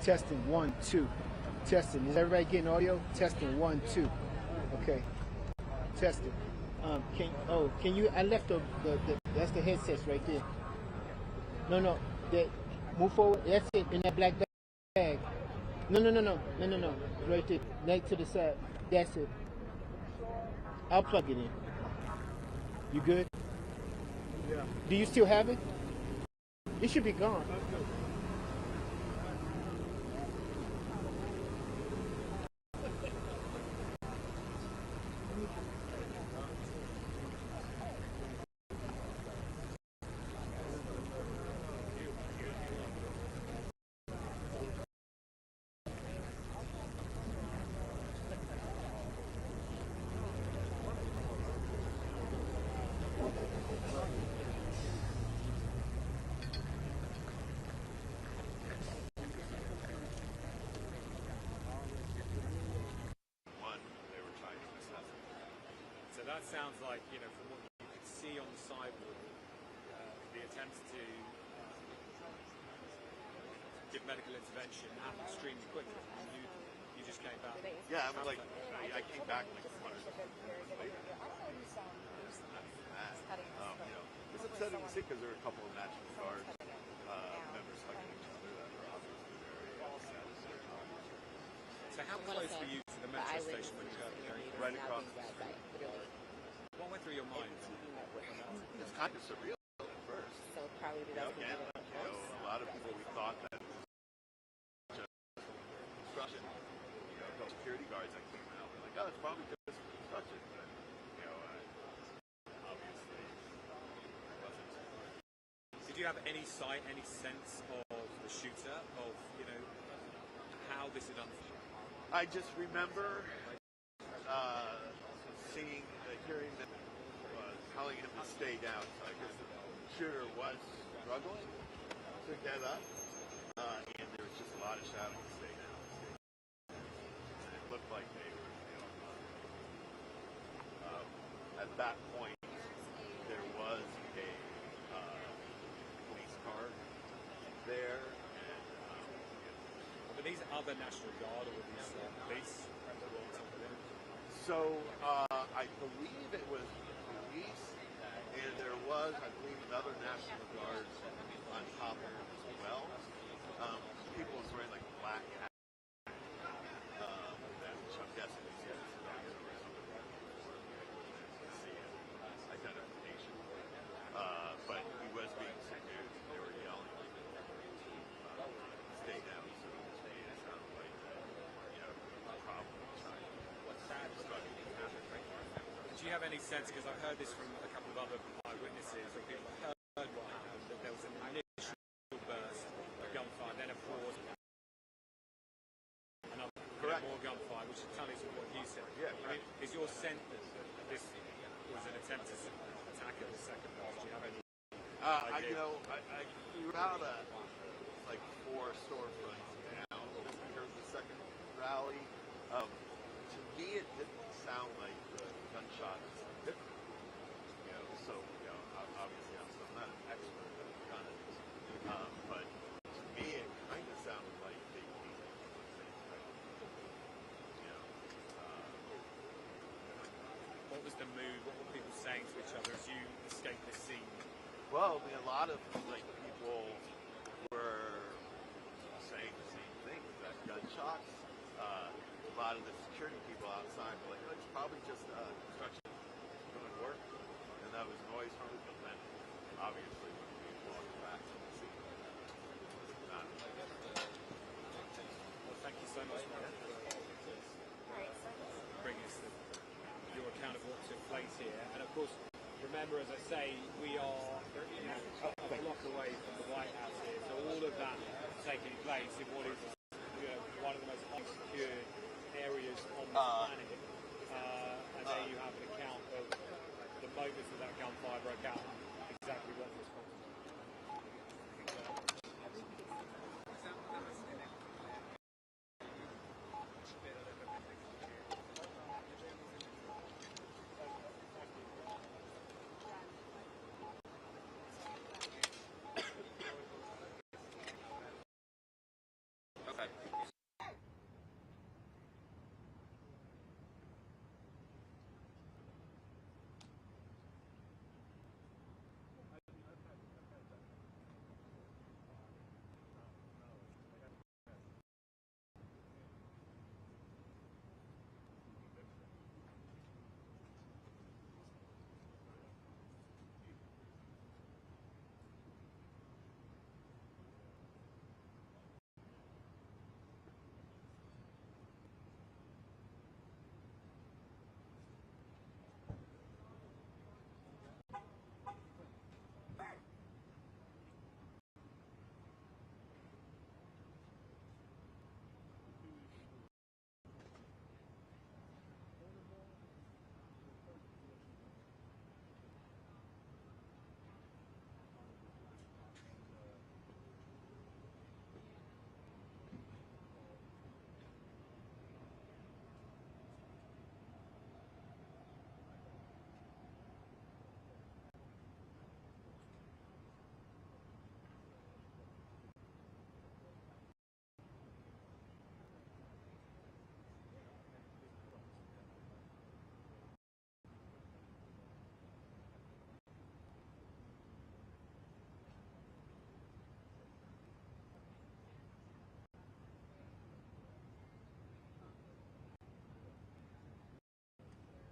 Testing 1 2. Testing. Is everybody getting audio? Testing 1 2. Okay. Testing. Can you? I left the that's the headsets right there. No. That move forward. That's it in that black bag. No. Right there, next to the side. That's it. I'll plug it in. You good? Yeah. Do you still have it? It should be gone. That sounds like, from what you could see on the sidewalk, the attempts to give medical intervention happened extremely quickly. You just came back. Yeah, I came back like 100 later. It's upsetting to see because there were a couple of National Guard members hugging each other that were obviously very sad. So how close were you to the metro station when you got there? Right across the street. What went through your mind? It's kind of surreal at first. So probably Again, a lot of people, we thought that it was just construction. Security guards that came out, they're like, oh, it's probably just construction. But, obviously, it wasn't. Did you have any sight, any sense of the shooter, of, how this had unfolded? I just remember hearing that telling him to stay down. So I guess the shooter was struggling to get up, and there was just a lot of shouting to stay down. And it looked like they were, at that point, there was a police car there. And, but these other National Guard or these police? So I believe it was police, and there was, I believe, another National Guard on top of it as well. People was wearing like black hats, which I'm guessing is identification. But he was being subdued. They were yelling, "Stay down." So it sounded like, a problem. What's sad any sense, because I've heard this from a couple of other eyewitnesses or people that heard what happened, that there was an initial burst of gunfire, then a pause, another more gunfire, which tallies with what you said. Yeah, I mean, is your sense that this was an attempt to attack at the second burst? Do you have any idea? We were out like 4 storefronts down just because of the second rally. To me, it didn't sound like the gunshot was different. Obviously I'm not an expert at guns, but to me it kind of sounded like they came from the same direction. What was the mood? What were people saying to each other as you escaped the scene? Well, I mean, a lot of people were saying the same thing. That gunshots. A lot of the security people outside were like, "Oh, it's probably just construction doing work," and that was noise from it. But then, obviously, when we walked back to the scene, it was not. Well, thank you so much, Mark, for bringing us your account of what took place here. And of course, remember, as I say, we are a block away from the White House here, so all of that taking place in what is one of the most highly secured areas on the planet. And there you have an account of the moments that gunfire broke out and exactly what was responsible.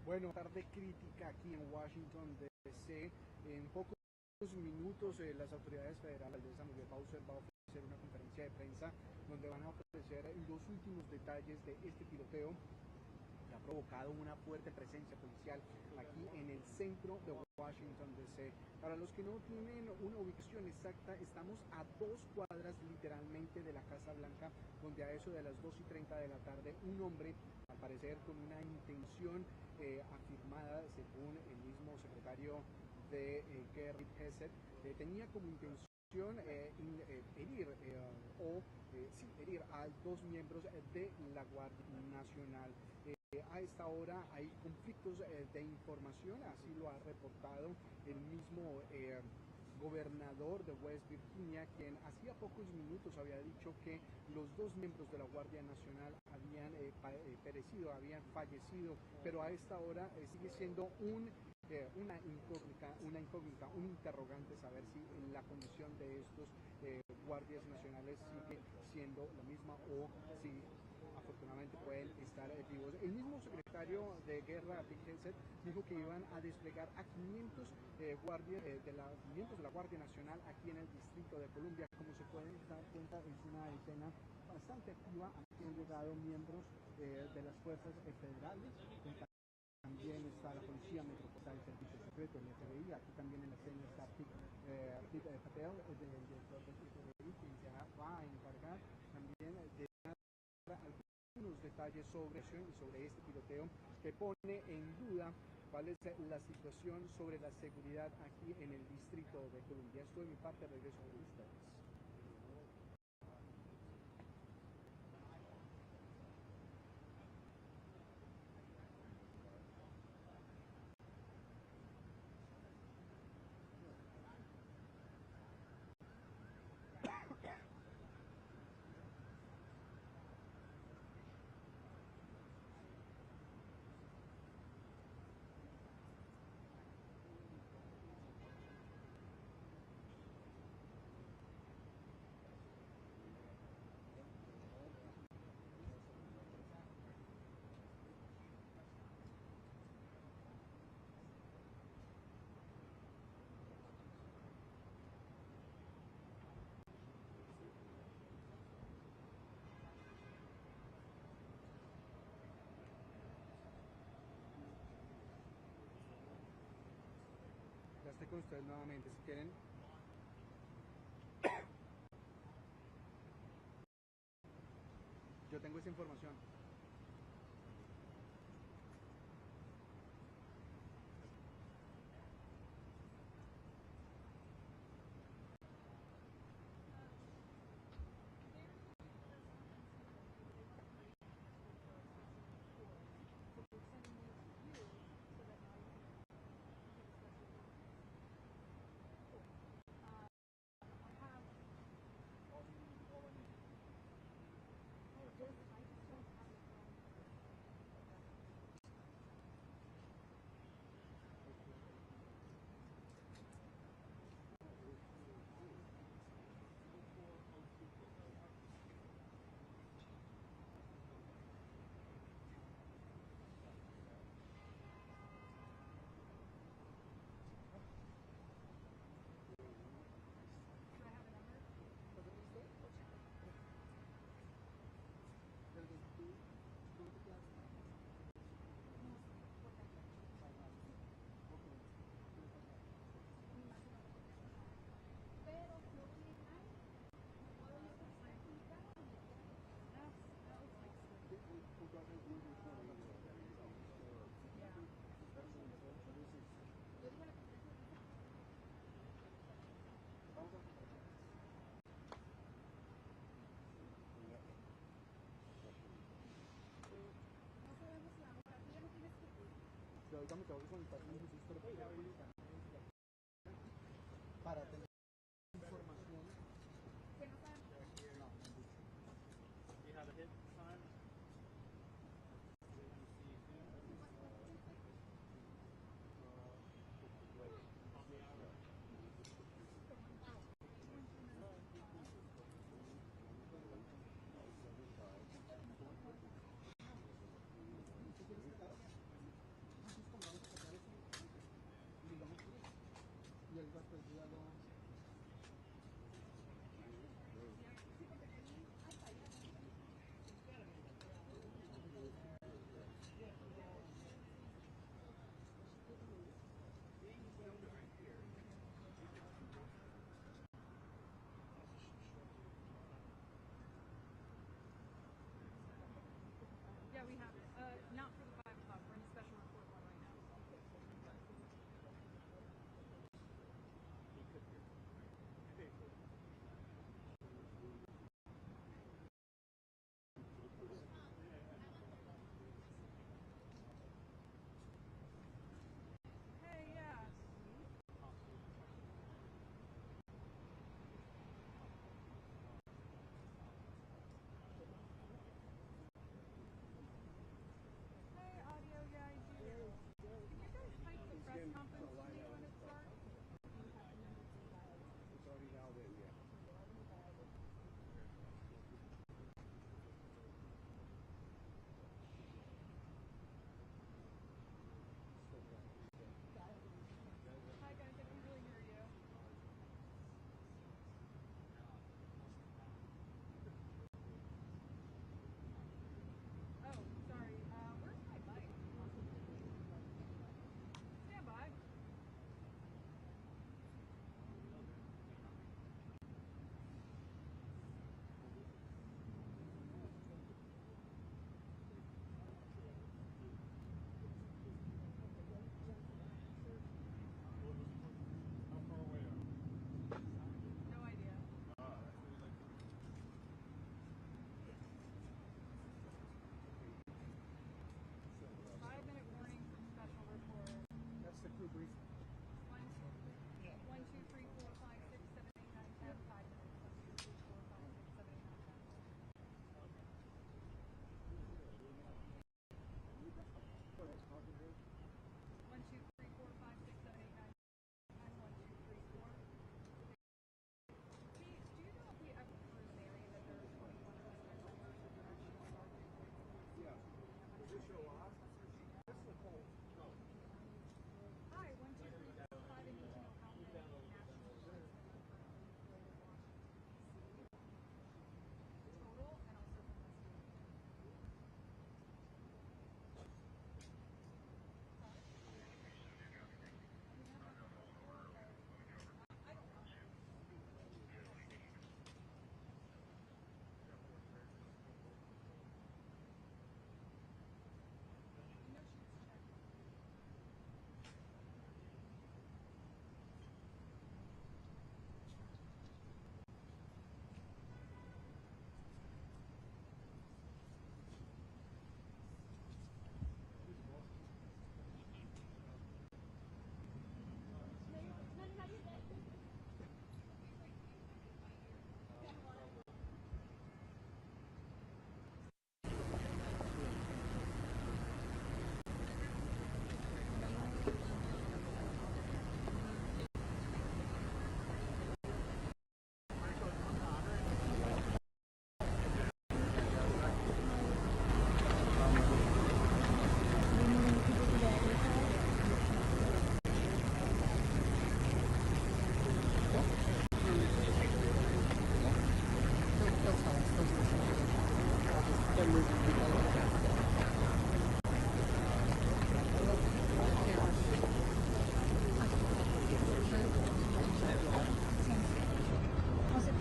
Bueno, tarde crítica aquí en Washington DC. En pocos minutos las autoridades federales de San Miguel Bowser va a ofrecer una conferencia de prensa donde van a ofrecer los últimos detalles de este tiroteo que ha provocado una fuerte presencia policial aquí en el centro de Washington DC. Para los que no tienen una ubicación exacta, estamos a 2 cuadras literalmente de la Casa Blanca, donde a eso de las 2:30 de la tarde un hombre, al parecer con una intención afirmada afirmada según el mismo secretario de Guerra, Hesed, tenía como intención herir a 2 miembros de la Guardia Nacional. A esta hora hay conflictos de información, así lo ha reportado el mismo gobernador de West Virginia, quien hacía pocos minutos había dicho que los 2 miembros de la Guardia Nacional habían perecido, habían fallecido, pero a esta hora sigue siendo una incógnita, un interrogante saber si la condición de estos guardias nacionales sigue siendo la misma o si afortunadamente pueden estar vivos. El mismo secretario de Guerra, Pete Hegseth, dijo que iban a desplegar a 500 miembros de la Guardia Nacional aquí en el Distrito de Columbia. Como se pueden dar cuenta, es una escena bastante activa. Aquí han llegado miembros de las fuerzas federales, también está la Policía Metropolitana del Servicio Secreto, el FBI, aquí también en la escena está Pete Patel, el director del FBI, quien se va a encargar también de dar algunos detalles sobre este tiroteo que pone en duda cuál es la situación sobre la seguridad aquí en el Distrito de Columbia. Esto de mi parte, regreso con ustedes. Ya estoy con ustedes nuevamente, si quieren. Yo tengo esa información. Digamos, te voy a contar un registro para tener información. You had a hit time? Y el gasto de cuidado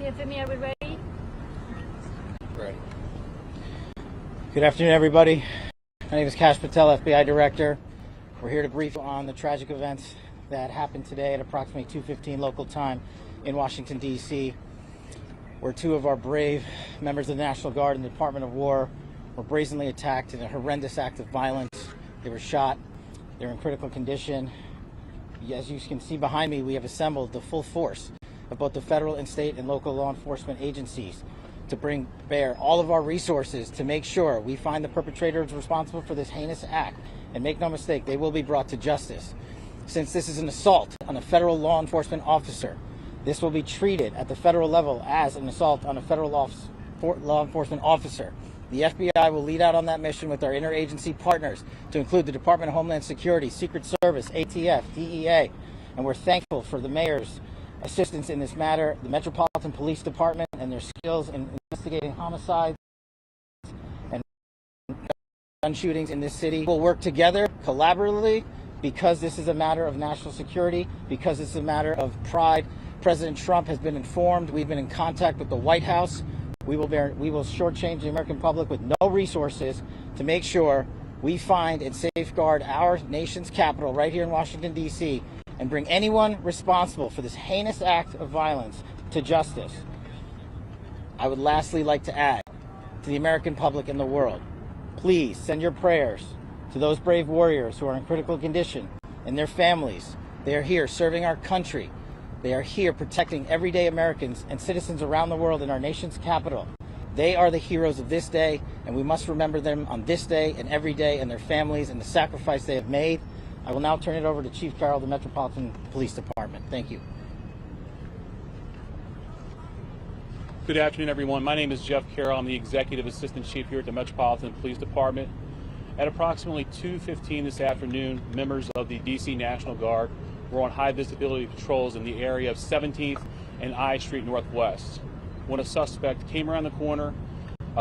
Anthony, are we ready? Ready. Good afternoon, everybody. My name is Kash Patel, FBI Director. We're here to brief on the tragic events that happened today at approximately 2:15 local time in Washington, D.C., where two of our brave members of the National Guard and the Department of War were brazenly attacked in a horrendous act of violence. They were shot. They're in critical condition. As you can see behind me, we have assembled the full force of both the federal and state and local law enforcement agencies to bring bear all of our resources to make sure we find the perpetrators responsible for this heinous act. And make no mistake, they will be brought to justice. Since this is an assault on a federal law enforcement officer, this will be treated at the federal level as an assault on a federal law enforcement officer. The FBI will lead out on that mission with our interagency partners, to include the Department of Homeland Security, Secret Service, ATF, DEA, and we're thankful for the mayor's assistance in this matter, the Metropolitan Police Department and their skills in investigating homicides and gun shootings in this city. We'll work together collaboratively because this is a matter of national security, because it's a matter of pride. President Trump has been informed. We've been in contact with the White House. We will shortchange the American public with no resources to make sure we find and safeguard our nation's capital right here in Washington, D.C., and bring anyone responsible for this heinous act of violence to justice. I would lastly like to add to the American public and the world, please send your prayers to those brave warriors who are in critical condition and their families. They are here serving our country. They are here protecting everyday Americans and citizens around the world in our nation's capital. They are the heroes of this day, and we must remember them on this day and every day, and their families and the sacrifice they have made. I will now turn it over to Chief Carroll of the Metropolitan Police Department. Thank you. Good afternoon, everyone. My name is Jeff Carroll. I'm the Executive Assistant Chief here at the Metropolitan Police Department. At approximately 2:15 this afternoon, members of the D.C. National Guard were on high visibility patrols in the area of 17th and I Street Northwest when a suspect came around the corner,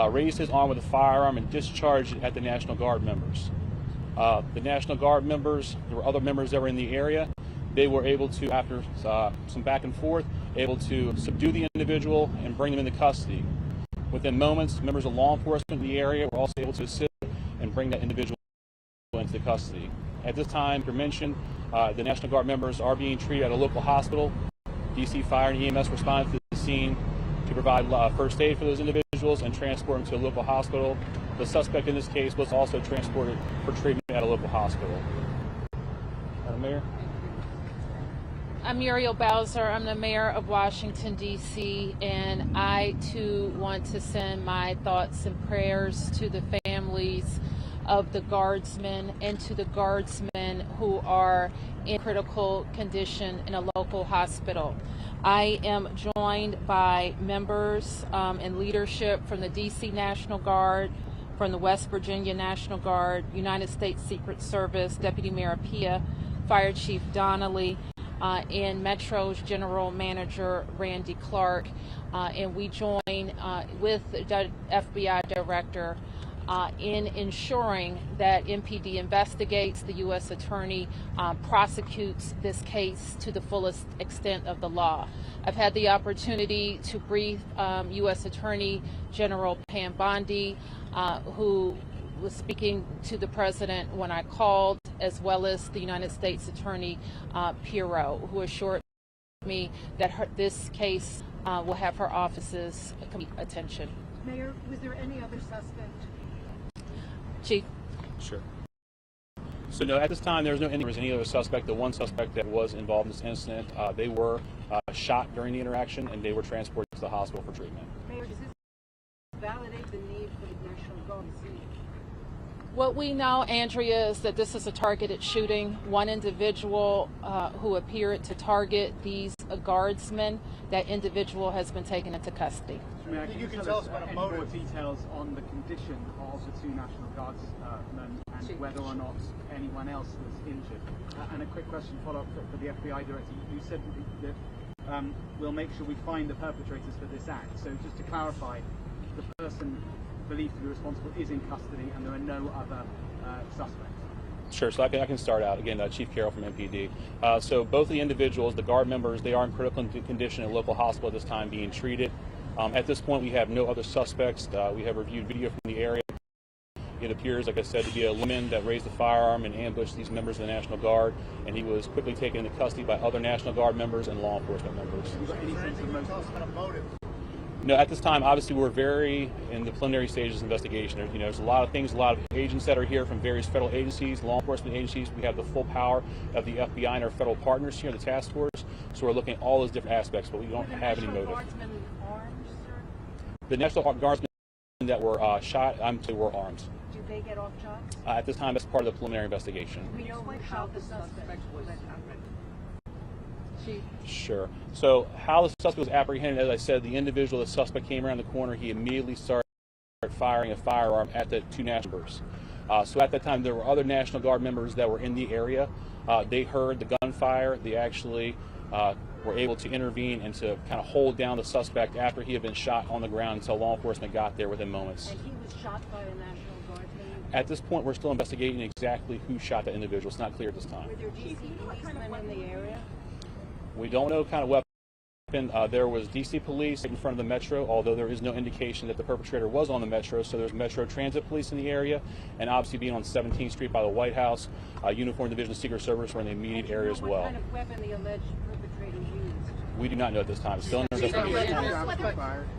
raised his arm with a firearm, and discharged it at the National Guard members. The National Guard members, there were other members that were in the area. They were able to, after some back and forth, able to subdue the individual and bring him into custody. Within moments, members of law enforcement in the area were also able to assist and bring that individual into custody. At this time, for mention, the National Guard members are being treated at a local hospital. DC Fire and EMS responded to the scene to provide first aid for those individuals and transport them to a local hospital. The suspect in this case was also transported for treatment at a local hospital. Madam Mayor? I'm Muriel Bowser. I'm the mayor of Washington, D.C., and I, too, want to send my thoughts and prayers to the families of the guardsmen and to the guardsmen who are in critical condition in a local hospital. I am joined by members and leadership from the D.C. National Guard, from the West Virginia National Guard, United States Secret Service, Deputy Mayor Pia, Fire Chief Donnelly, and Metro's General Manager Randy Clark, and we join with the FBI Director in ensuring that MPD investigates, the U.S. Attorney prosecutes this case to the fullest extent of the law. I've had the opportunity to brief U.S. Attorney General Pam Bondi, who was speaking to the President when I called, as well as the United States Attorney Pirro, who assured me that this case will have her office's complete attention. Mayor, was there any other suspect? Chief. Sure. So no, at this time there was any other suspect. The one suspect that was involved in this incident, they were shot during the interaction and they were transported to the hospital for treatment. Mayor, does this validate the need for the National Guard? What we know, Andrea, is that this is a targeted shooting. One individual who appeared to target these guardsmen, that individual has been taken into custody. Mayor, can you tell us any more details on the condition of the two National Guardsmen and whether or not anyone else was injured? And a quick question follow-up for the FBI Director. You said that we'll make sure we find the perpetrators for this act. So just to clarify, the person believed to be responsible is in custody and there are no other suspects? Sure, so I can start out. Again, Chief Carroll from MPD. So both of the individuals, the Guard members, they are in critical condition in a local hospital at this time being treated. At this point, we have no other suspects. We have reviewed video from the area. It appears, like I said, to be a woman that raised a firearm and ambushed these members of the National Guard, and he was quickly taken into custody by other National Guard members and law enforcement members. No, at this time, obviously, we're very in the preliminary stages of investigation. There's a lot of things, a lot of agents that are here from various federal agencies, law enforcement agencies. We have the full power of the FBI and our federal partners here, the task force. So we're looking at all those different aspects, but we don't have any motive. The National Guardsmen that were shot, were armed. Do they get off jobs? At this time, that's part of the preliminary investigation. We know how the suspect was apprehended. Sure. So how the suspect was apprehended, as I said, the individual, the suspect came around the corner. He immediately started firing a firearm at the two National Guards. So at that time, there were other National Guard members that were in the area. They heard the gunfire. They actually were able to intervene and to kind of hold down the suspect after he had been shot on the ground until law enforcement got there within moments. And he was shot by a National Guardsman? At this point, we're still investigating exactly who shot that individual. It's not clear at this time. Were there DC policemen in the area? We don't know what kind of weapon. There was DC police in front of the Metro, although there is no indication that the perpetrator was on the Metro. So there's Metro Transit Police in the area, and obviously being on 17th Street by the White House, Uniform Division of Secret Service were in the immediate area as well. What kind of weapon the alleged perpetrator used? We do not know at this time. It's still in investigation.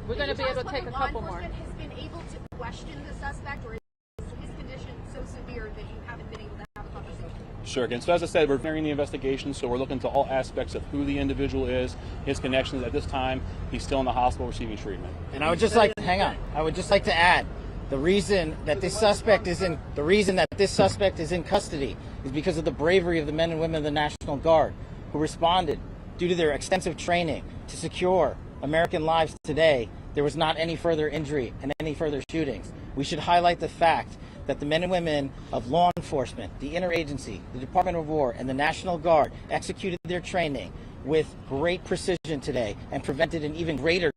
We're going to be able to take a couple more. Has been able to question the suspect, or is his condition so severe that you haven't been able to have a conversation? Sure. Again, so as I said, we're varying the investigation, so we're looking to all aspects of who the individual is, his connections. At this time, he's still in the hospital receiving treatment. And I would just like to add, the reason that this suspect is in custody is because of the bravery of the men and women of the National Guard who responded due to their extensive training to secure American lives today. There was not any further injury and any further shootings. We should highlight the fact that the men and women of law enforcement, the interagency, the Department of War, and the National Guard executed their training with great precision today and prevented an even greater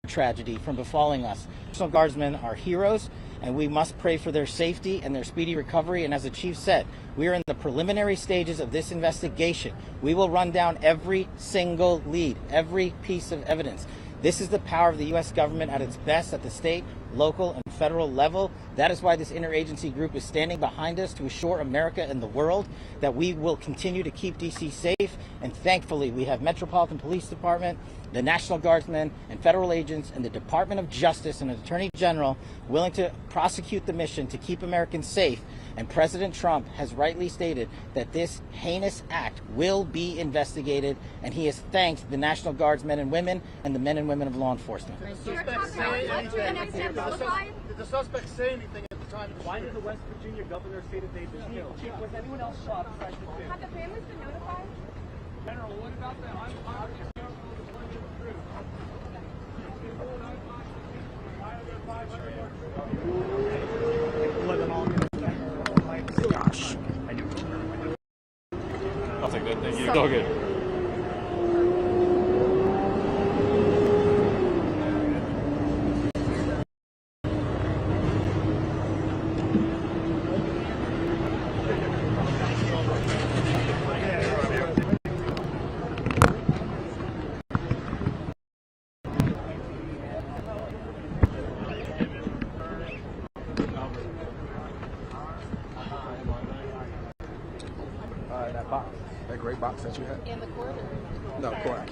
tragedy from befalling us. National Guardsmen are heroes, and we must pray for their safety and their speedy recovery. And as the Chief said, we are in the preliminary stages of this investigation. We will run down every single lead, every piece of evidence. This is the power of the U.S. government at its best at the state, local, and federal level. That is why this interagency group is standing behind us to assure America and the world that we will continue to keep D.C. safe. And thankfully, we have Metropolitan Police Department, the National Guardsmen, and federal agents, and the Department of Justice and the Attorney General willing to prosecute the mission to keep Americans safe. And President Trump has rightly stated that this heinous act will be investigated, and he has thanked the National Guard's men and women and the men and women of law enforcement. Did the suspect say anything at the time? Why did the West Virginia governor say that they'd been killed? Chief, was anyone else shot besides the two? Have the families been notified? General, what about that? Gosh. I'll take that. Thank you. It's all good. That box, that gray box that you had? In the corner. No, corner.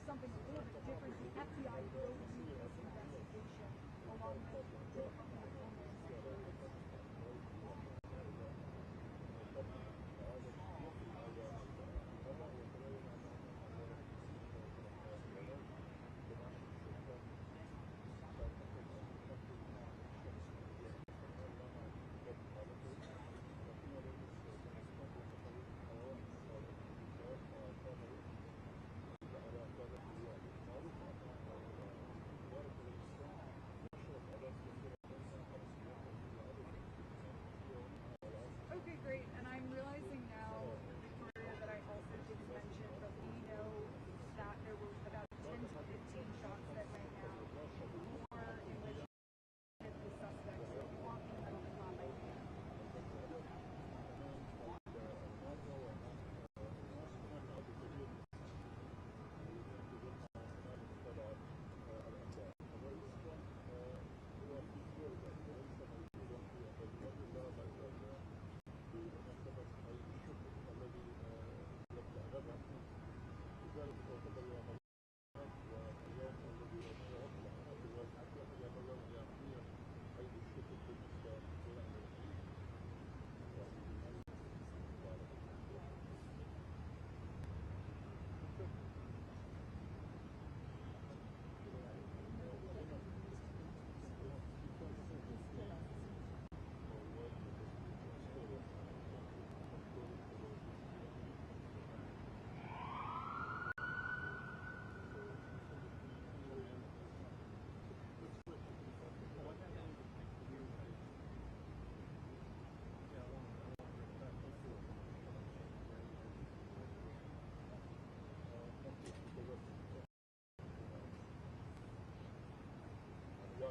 Something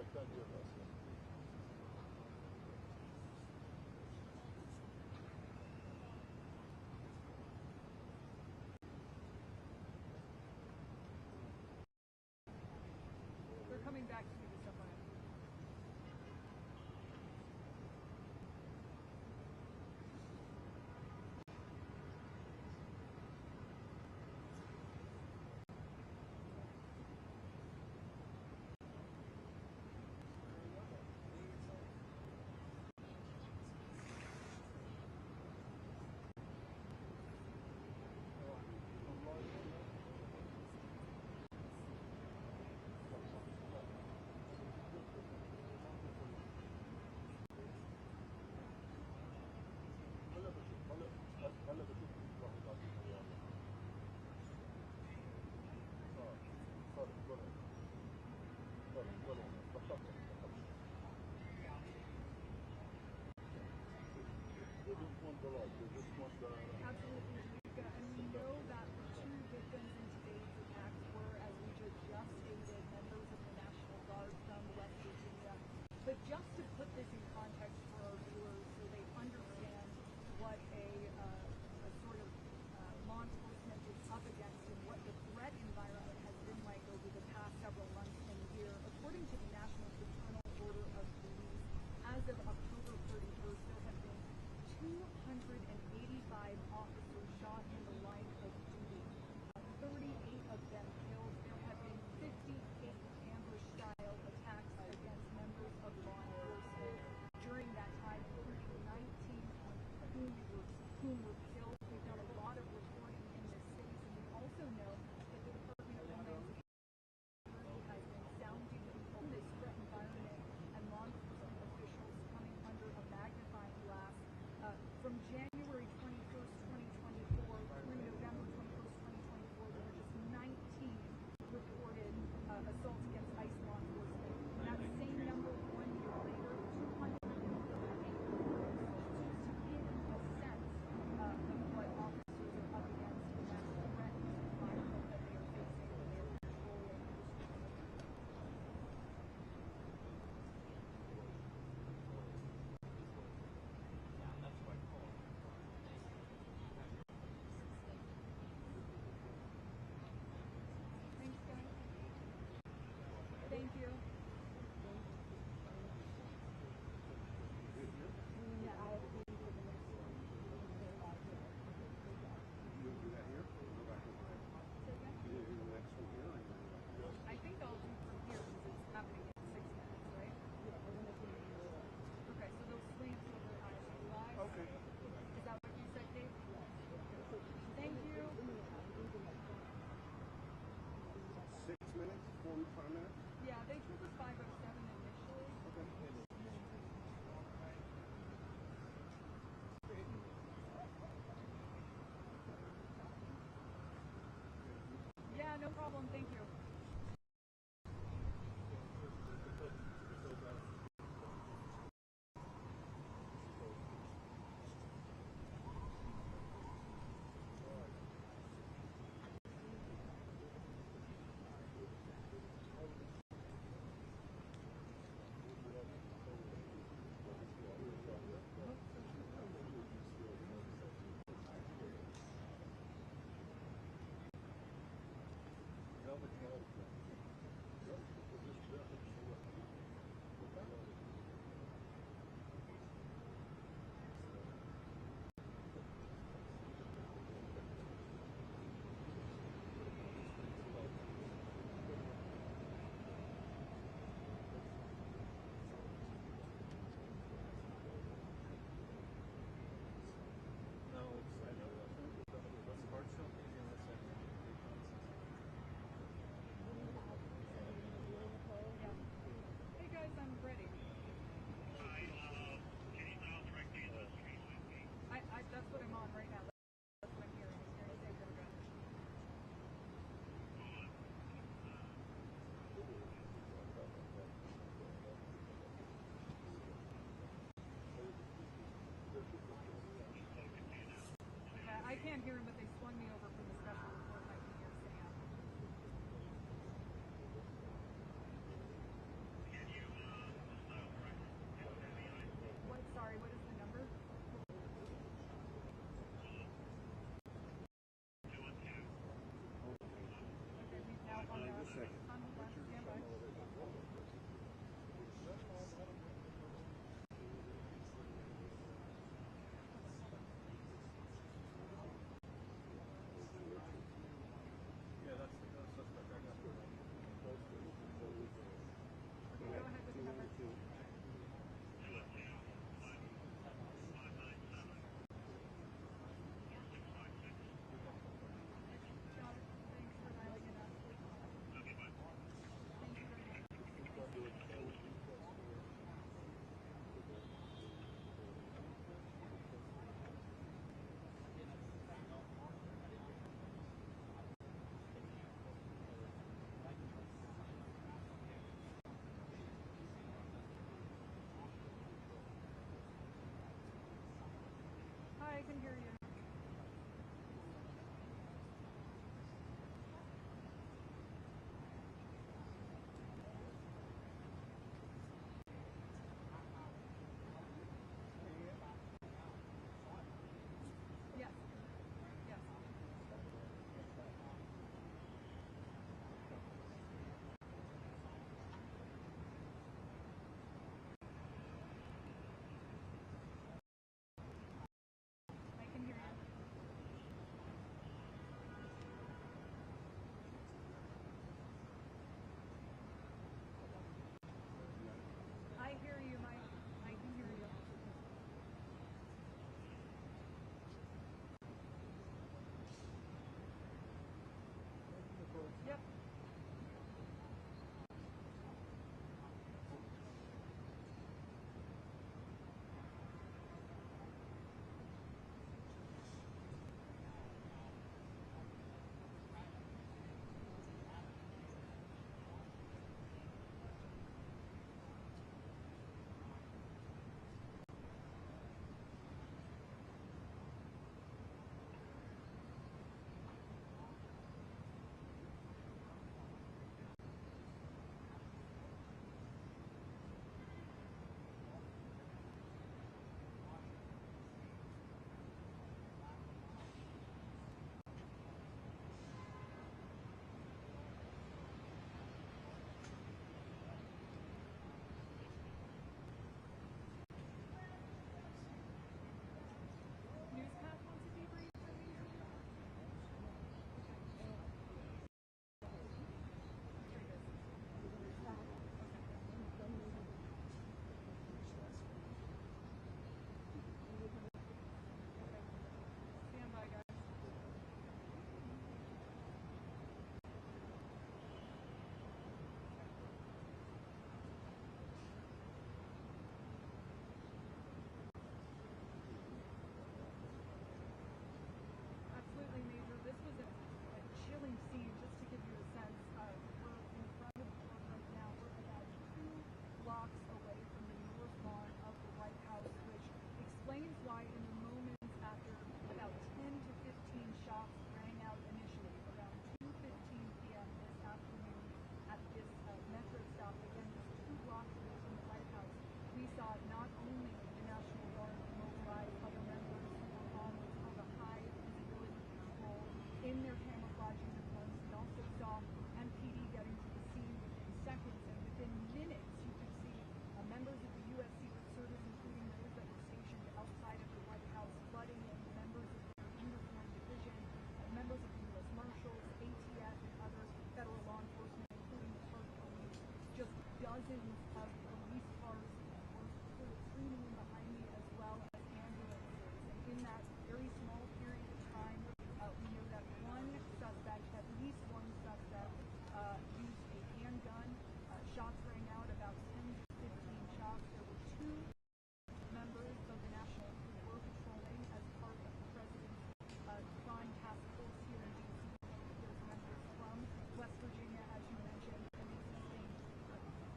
They're coming back to me with someone. Absolutely, Tamika. And we know that the two victims in today's attacks were, as we just stated, members of the National Guard from West Virginia. But just to put this in context for our viewers so they understand what a sort of law enforcement is up against and what the threat environment has been like over the past several months and year, according to the National Fraternal Order of Police, as of October 31st, there have been 285 officers shot in the line of duty, 38 of them killed. There have been 58 ambush-style attacks against members of law enforcement during that time, including 19 whom were killed. We've done a lot of reporting in this space, and we also know that the Department of Homeland Security has been sounding this threat environment and law enforcement officials coming under a magnifying glass. From January 21st, 2024 through November 21st, 2024, there were just 19 reported assaults against ICE law enforcement. That same number 1 year later, 238. To give a sense of what officers are up against in that threatened environment that they are facing when they are patrolling the streets. Thanks, guys. Thank you. Yeah, I agree with the next one. Say again? I think I'll do from here because it's happening in 6 minutes, right? Okay, so they'll swing it to their eyes. Okay. Is that what you said, Dave? Thank you. 6 minutes, 45 minutes. Yeah, they told us 5:07 initially. Yeah, no problem. Thank you. Hey guys, I'm ready. That's what I'm on right now. That's what I'm hearing. I'm hearing Dave Rogan. Okay, I can't hear him, but they swung me over from the special report and I can hear Sam. dozens of police cars were sort of screaming in behind me, as well as ambulances. And in that very small period of time, we know that at least one suspect, used a handgun. Shots rang out, about 10 to 15 shots. There were two members of the National who were patrolling as part of the President's crime task force here in D.C. Those members from West Virginia, as you mentioned, and they sustained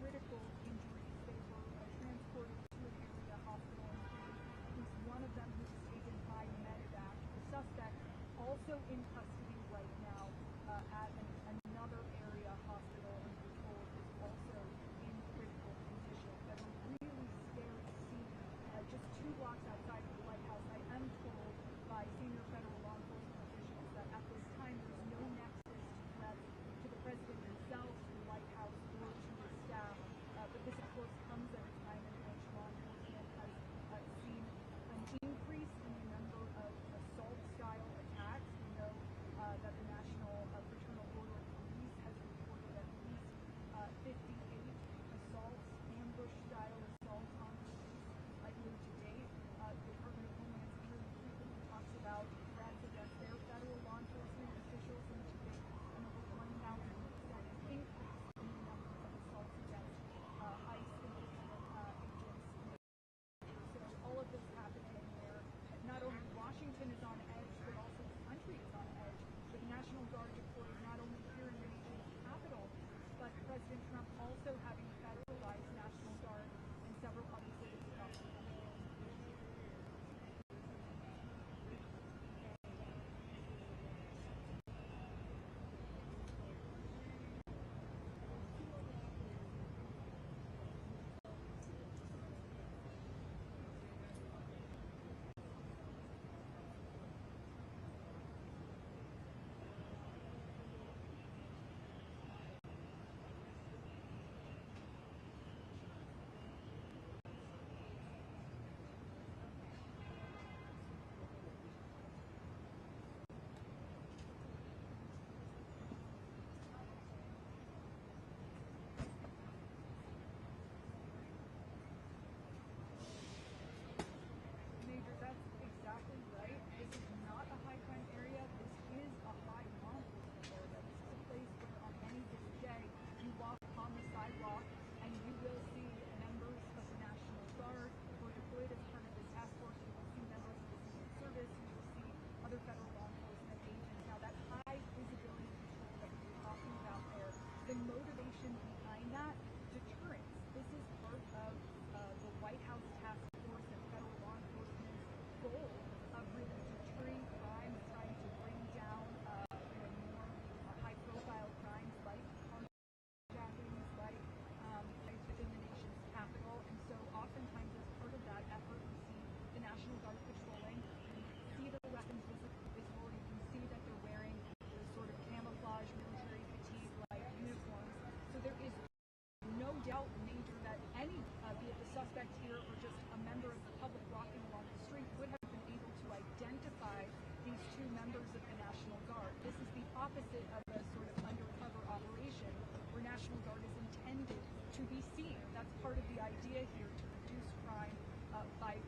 critical injuries. They were transported to an area hospital, including at least one of them who was taken by medevac. The suspect also in custody right now at another area hospital, and we're told is also in critical condition. But a really scary scene just 2 blocks outside of the White House. I am told by senior federal law enforcement officials that at this time there's no nexus to threats to the president himself, to the White House, or to his staff. But this, of course, comes at a time in which law enforcement has seen an increase in the number of assault-style attacks. We know that the National Fraternal Order of Police has reported at least 58 assaults, ambush-style assaults on police year to date. The Department of Homeland Security frequently talks about threats against their federal law enforcement officials, and to date, an over 1,000% increase in the number of assaults against ICE enforcement agents. So all of this happening where not only Washington is on edge, but also the country is on edge, with the National Guard deployed not only here in the nation's capital, but President Trump also having federalized National Guard in several other cities across the country. Major, that's exactly right. This is not a high crime area. This is a high law enforcement area. This is a place where on any given day you walk on the sidewalk and you will see members of the National Guard who are deployed as part of this task force. You will see members of the Secret Service. You will see other federal law enforcement agents. Now that high visibility control that we were talking about there, the motivation behind that, deterrence. This is part of the White House task force and federal law enforcement's goal of really deterring crime, trying to bring down more high-profile crimes like carjackings, like within the nation's capital. And so oftentimes as part of that effort, we see the National Guard patrolling. You see the weapons visible. You can see that they're wearing the sort of camouflage military fatigue-like uniforms. So there is no doubt, Major, that any, be it the suspect here or just a member of the public walking along the street, would have been able to identify these two members of the National Guard. This is the opposite of a sort of undercover operation where National Guard is intended to be seen. That's part of the idea here, to reduce crime by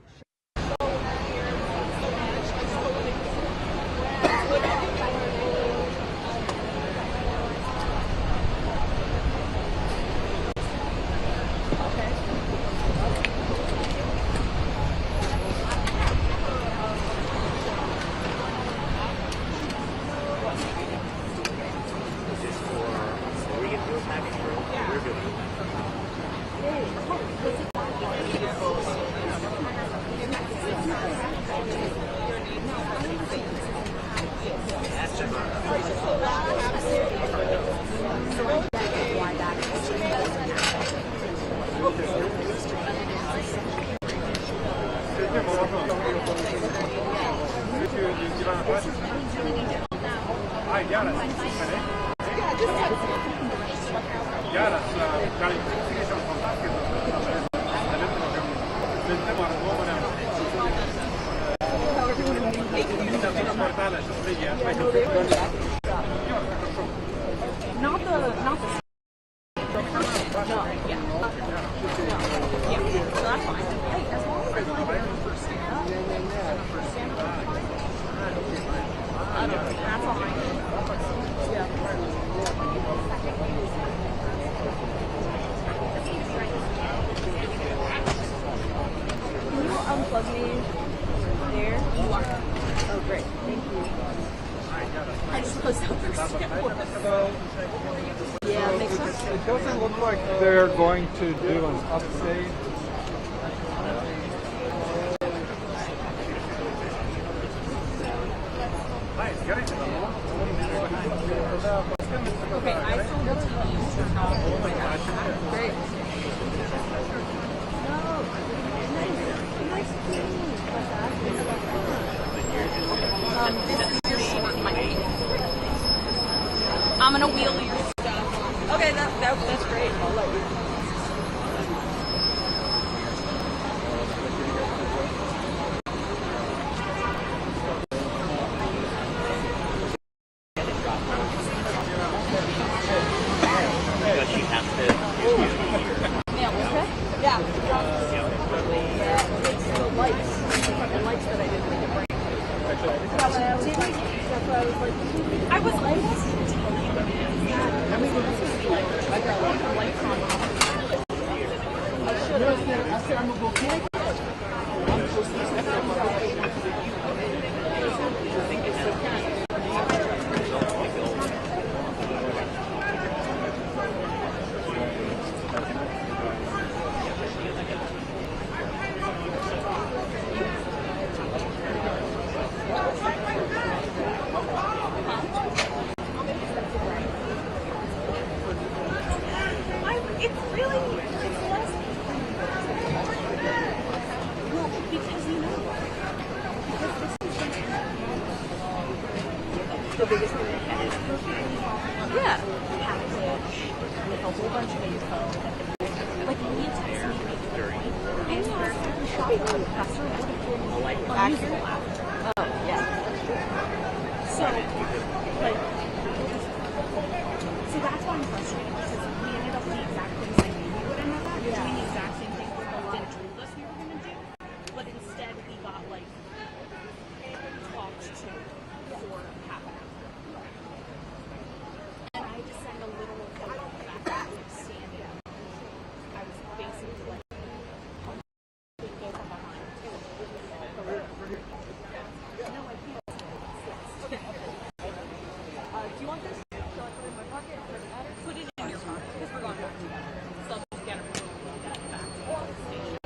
Not the log me there? You are. Oh, great. Thank you. I just closed out first. Yeah, it makes sense. It doesn't look like they're going to do an update. Okay, I sold the team. Great. This is your short mic. I'm gonna wheel your stuff. Okay, that's great. I'll let you. I was almost telling you the biggest thing they had. Yeah. Package with a whole bunch of info. Like, when you text me and the shopping professor would have been unusual after. Oh, yeah. So, like, so that's why I'm frustrated because we ended up the exact things I knew we would end up doing the exact same things we didn't told us we were going to do, but instead we got, like, talked to for half an hour. And I just sent a little photo back like standing. I was basically like, they go from behind too. No, I can't. Okay. Do you want this? Shall I put it in my pocket? Does it matter? Put it in your pocket because we're going back to that. So I'll just get it back to the station.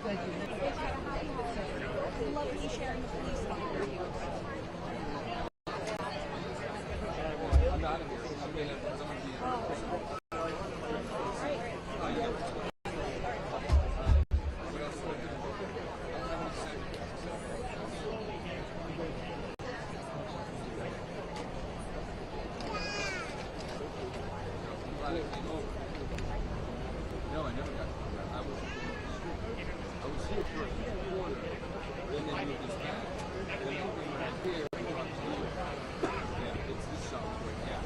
Thank you. Love you sharing the police interview. No, I never got to do that. I was here for a quarter. Then they moved this back. And then when I was here, I brought to you. Yeah, it's this song right here.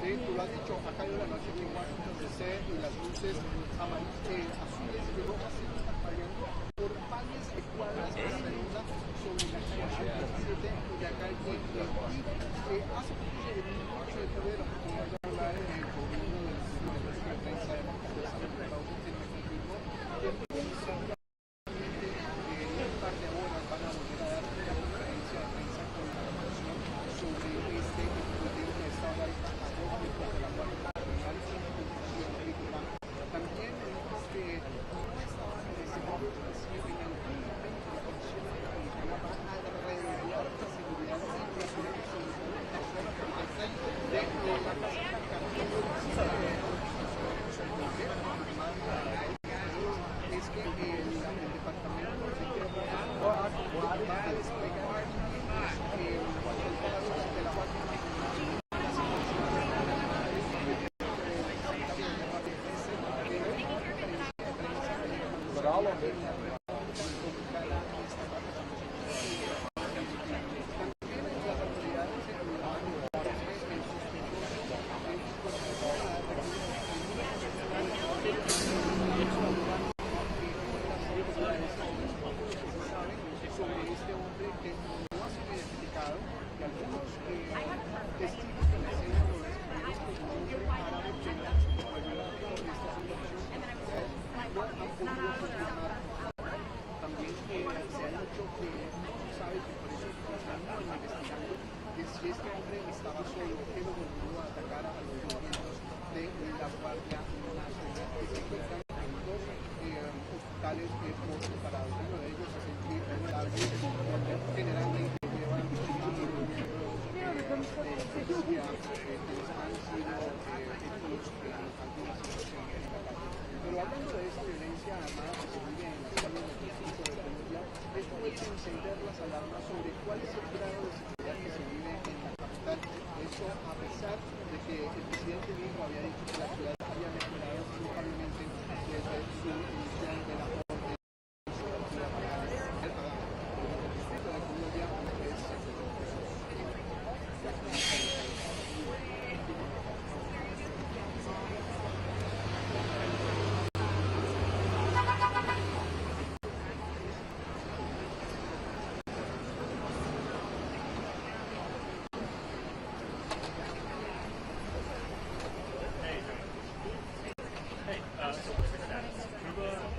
Sí, tú lo has dicho, ha caído la noche aquí en Washington DC y las luces azules y rojas se están fallando por pares de cuadras de la segunda sobre la calle 17 de acá el puente. Y hace poco de 18 de febrero, como voy a hablar en el gobierno del presidente de la prensa de Estados Unidos, que me confirmó que seguramente en un par de horas van a volver a dar una conferencia de prensa con la información sobre este dispositivo que está ahora de la Guardia Nacional también me dijo que no estaban en ese momento si en algún momento la Comisión Americana va a regular la seguridad y la protección de la persona de la Casa es que el departamento de seguridad va a desplegar de la Guardia Nacional. But all of it. Sobre este hombre que no ha sido identificado y algunos testigos de la escena lo describen como un hombre árabe que ayudó a esta situación no han podido confirmar. También se ha dicho que no se sabe que por eso están investigando que si este hombre estaba solo que lo volvió a atacar a los miembros de la Guardia Nacional que se encuentran en dos hospitales por separados. Uno de ellos es el donde generalmente llevan a los miembros de la policía que han sido hechos en alguna situación en la calle. Pero hablando de esa violencia armada que se vive en las calles del distrito de Colombia, esto vuelve a encender las alarmas sobre cuál es el grado de seguridad que se vive en la capital. Esto a pesar de que el presidente mismo había dicho que la ciudad había mejorado notablemente desde su emisión de la orden.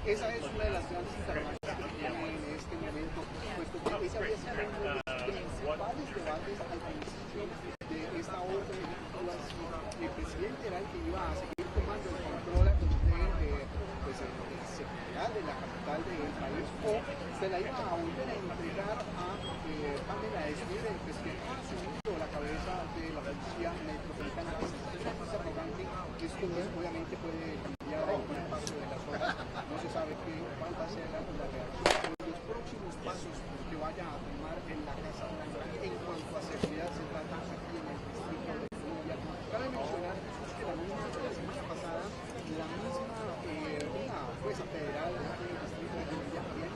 Esa es una de las grandes interrogantes que tiene en este momento, puesto que ese había sido uno de los principales debates al principio de esta orden ejecutiva, si el presidente era el que iba a seguir tomando el control de seguridad de la capital del país o se la iba a volver a entregar a Pamela Escobar, el presidente ha asumido la cabeza de la Policía Metropolitana. Es arrogante, esto pues, obviamente puede cambiar con el paso de las horas, no se sabe cuál va a ser la reacción, los próximos pasos que vaya a tomar en la Casa Blanca. En cuanto a seguridad se trata aquí en el distrito de Columbia. Cabe mencionar que la semana pasada la misma una jueza federal del distrito de Columbia había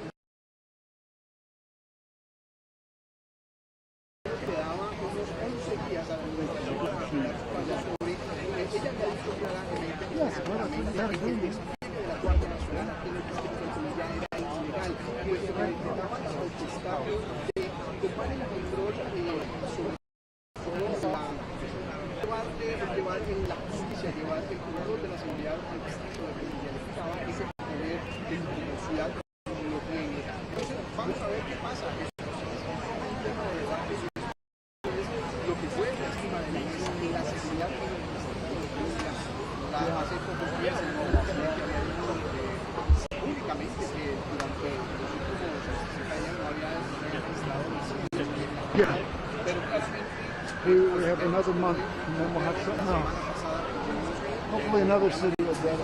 quedaba unos 11 días a la investigación sobre ella había dicho claramente que el despliegue de la Guardia Nacional aquí en el distrito de Columbia era ilegal, puesto que intentaba la potestad de tomar el control sobre llevar en la justicia, llevar el control de la seguridad al distrito de Columbia, le quitaba ese poder de curiosidad como lo tiene. Entonces, vamos a ver qué pasa. Lo que fue la estima de la mesa y la seguridad en el distrito de Columbia, hace pocos días el presidente había dicho públicamente que durante los últimos 60 años no había registrado homicidios en la ciudad, pero claramente we have another month, and then we'll have something else. Hopefully another city will get it.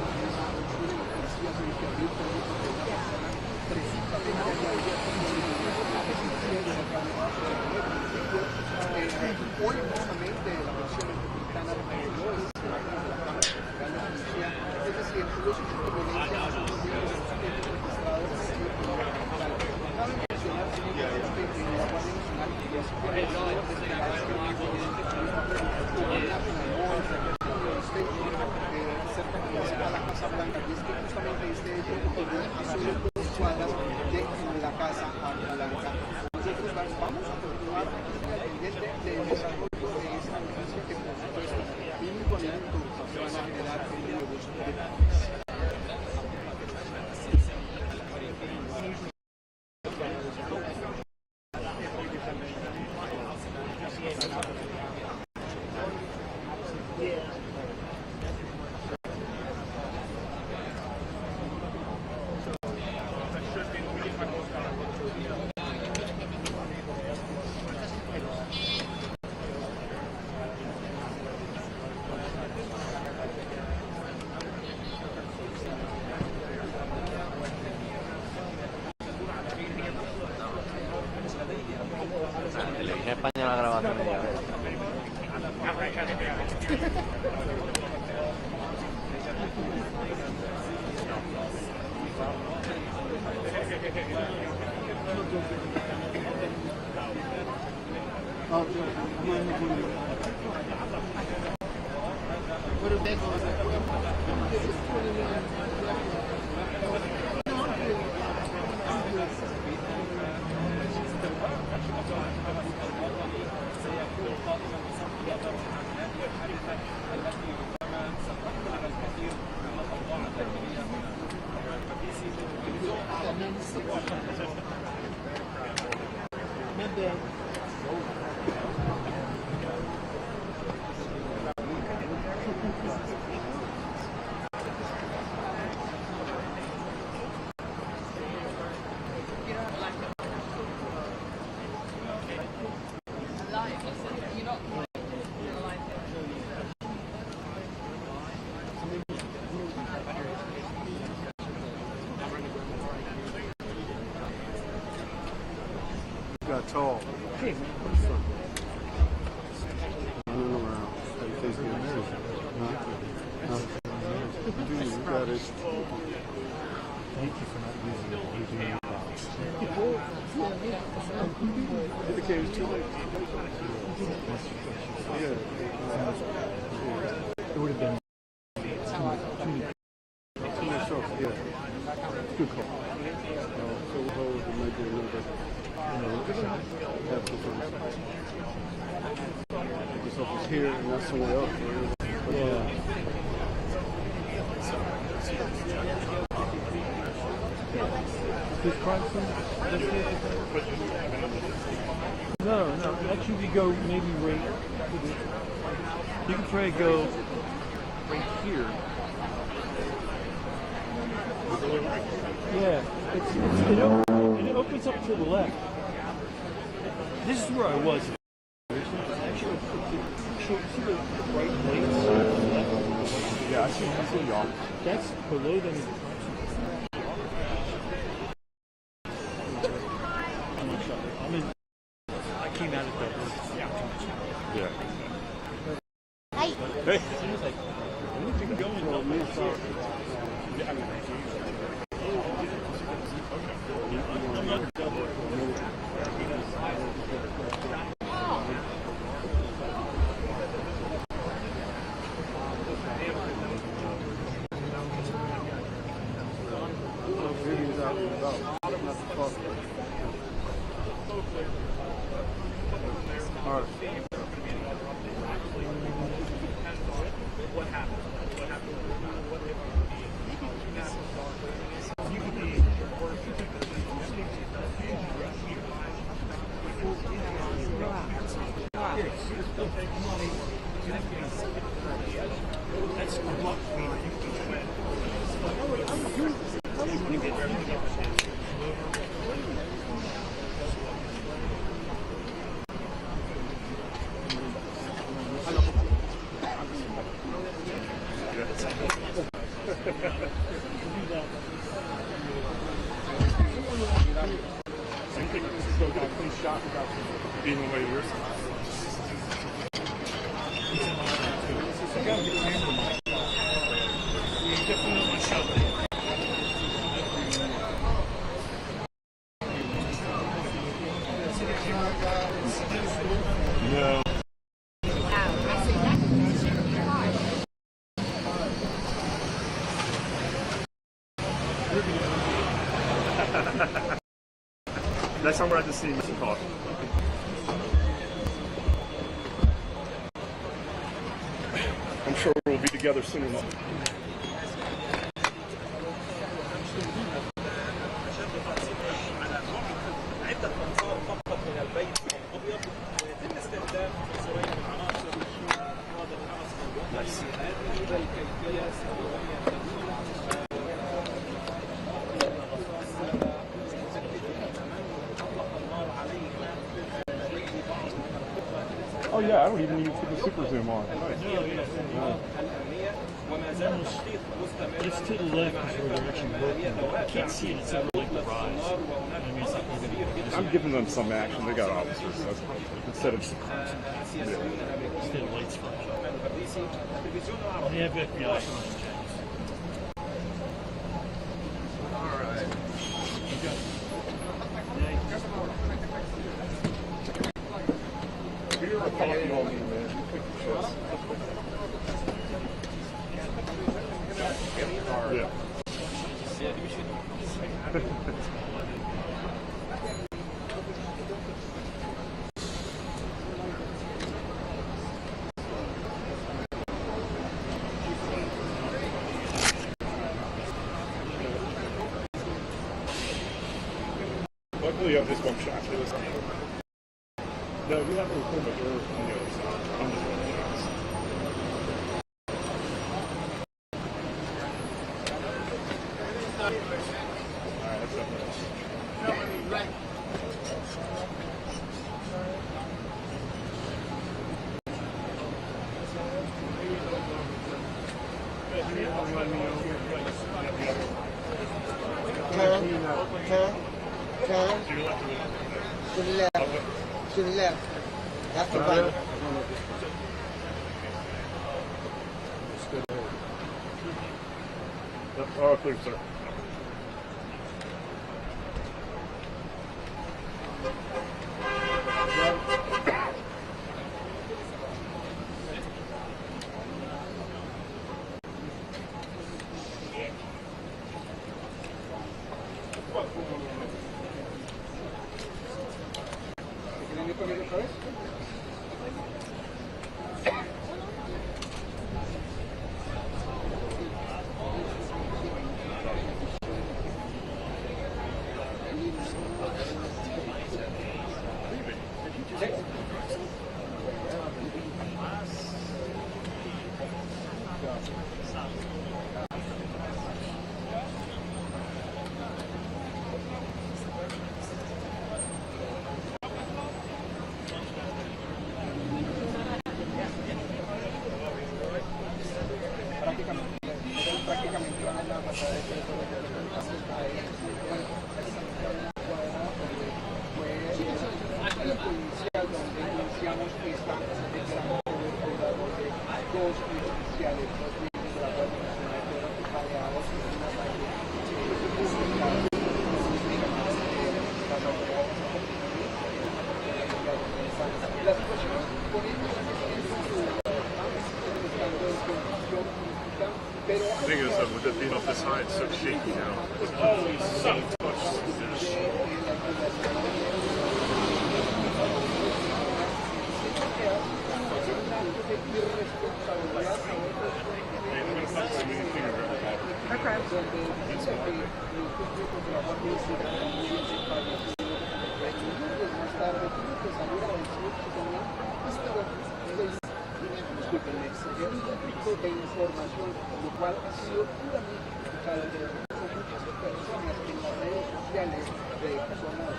Hoy nuevamente la Policía Metropolitana reveló el escenario de la Cámara Federal de Policía, es decir, los hechos de violencia no son registrados en el distrito de la capital. Cabe mencionar que la Guardia Nacional desde la cerca de la Casa Blanca, y es que justamente este hecho ocurrió a solo 2 cuadras de la Casa Blanca. Nosotros vamos a continuar pendiente del desarrollo de esta noticia que por supuesto minuto a minuto se van a generar nuevos detalles. En España la grabación ya. Got tall. Running around. Face the American. You got it. Thank you for not using the ADA box. It became too late. Yeah. It would have been too much off. Yeah. Good call. So we'll hold and maybe another. Have this office here and not somewhere else. Yeah. This crime scene? No, actually you go maybe right to the, you can try to go right here. Yeah, it opens up to the left. This is where I was. see the bright lights? Yeah, I see y'all. That's below them. I'm not sure. I came out of that. Yeah. Hey. Hey. Anything going on this side? Being away yours. No. Next time we're at the scene, Mr. Talk. I'm sure we'll be together soon enough. Oh yeah, I don't even need to put the super zoom on. It's to the left is where they're actually working. I can't see it. It's over like the rise. I mean, it's not even, I'm giving them some action. They got officers, so instead of instead of lights flash. They have FBI. Yeah. Luckily, you have this one shot. No, you have to record my door on the other side. I'm just one shots. Alright, that's up there. Turn. To the left. To the left. That's the right. Oh, clear, sir. dos oficiales, dos miembros de la Guardia Nacional fueron baleados en un ataque público. La situación política pero I think it was with it being off the side, so shaky now. Holy son of de información, lo cual ha sido puramente criticado por muchas personas en las redes sociales de personas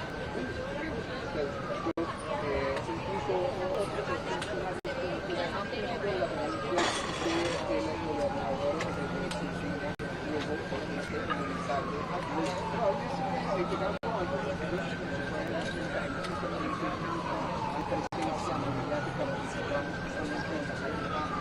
incluso otros funcionarios públicos de la provincia del gobernador de Cecilia, luego por este mensaje a los fraudes, llegando a algunos presencia mediática la visitamos justamente en la calle de la Escuela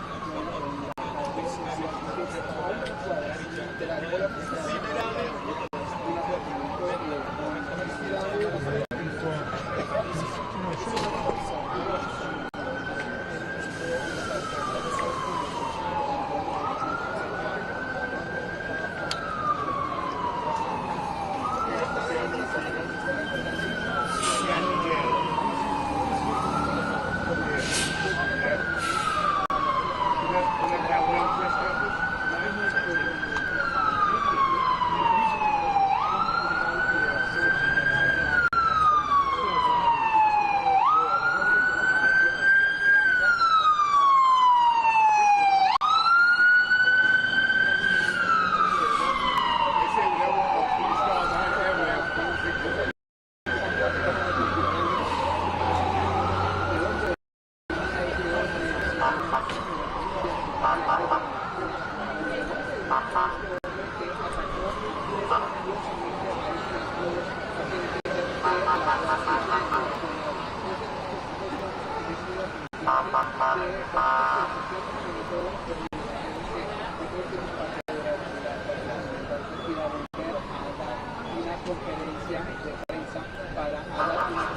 conferencia de prensa para dar una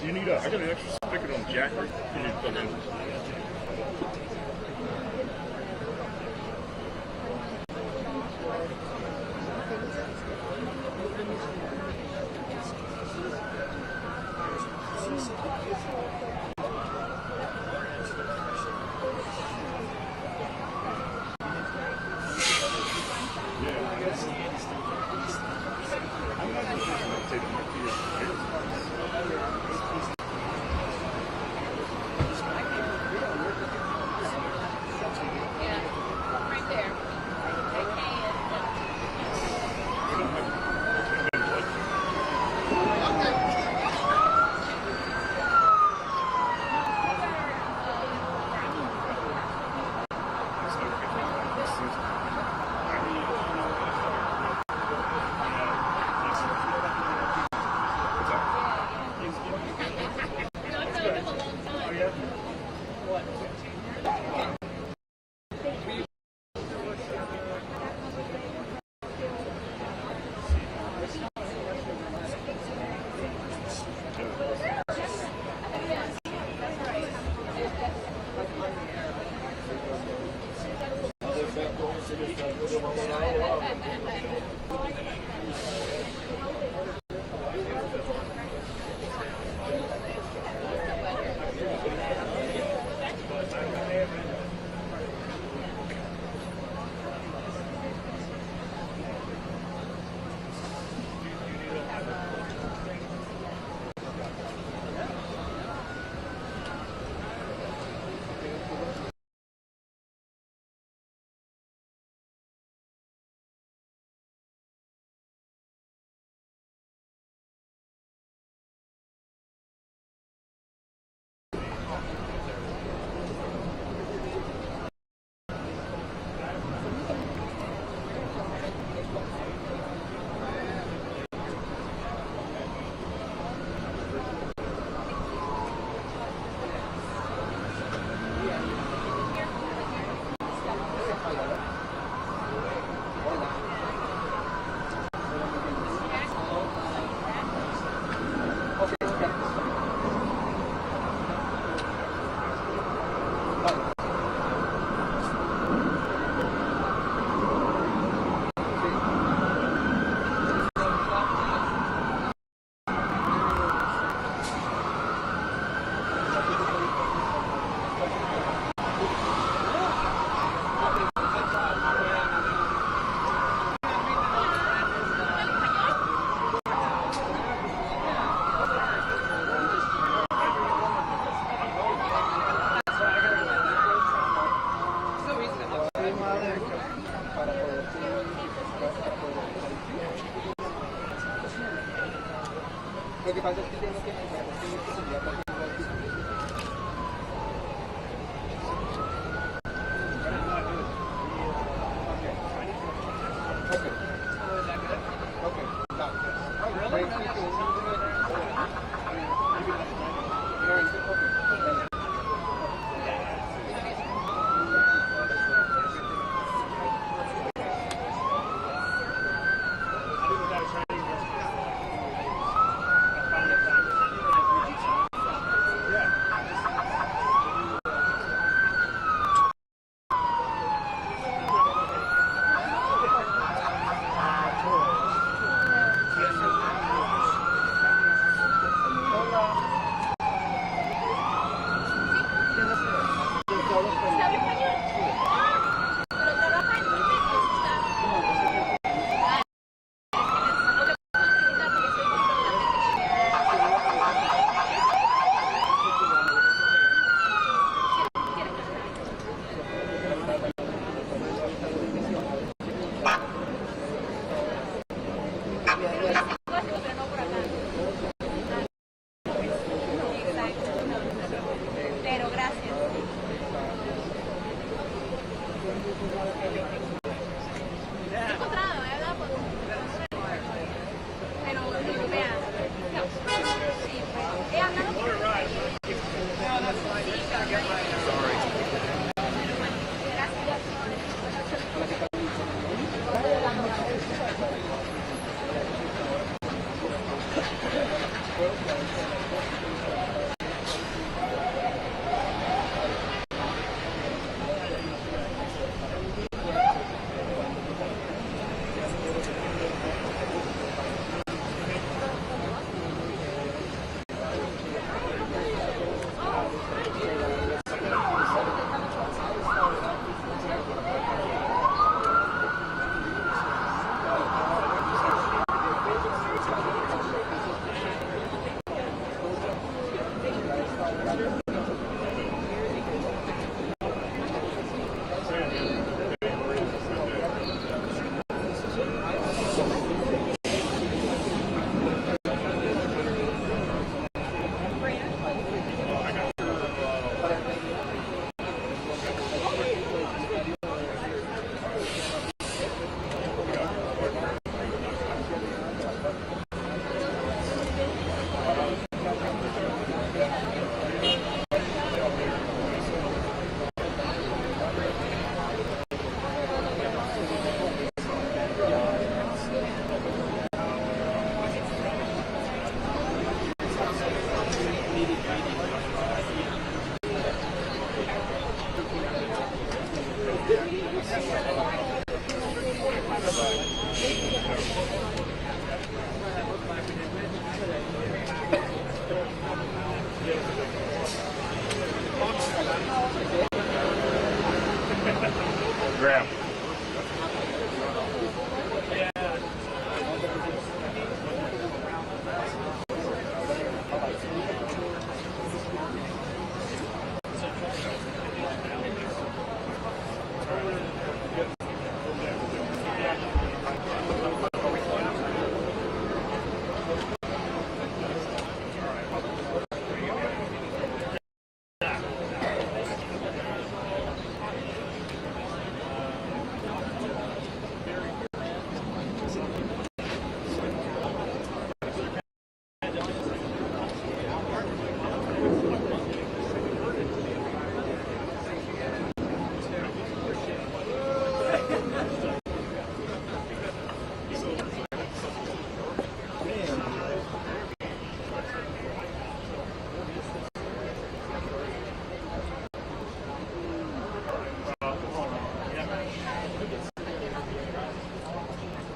Do you need I got an extra spigot on Jack. You need to put in. Lo que pasa es que tengo que mirar, tengo que salir a partir de aquí. Pero gracias. He encontrado, he hablado con pero vea, sí, he hablado con Graham.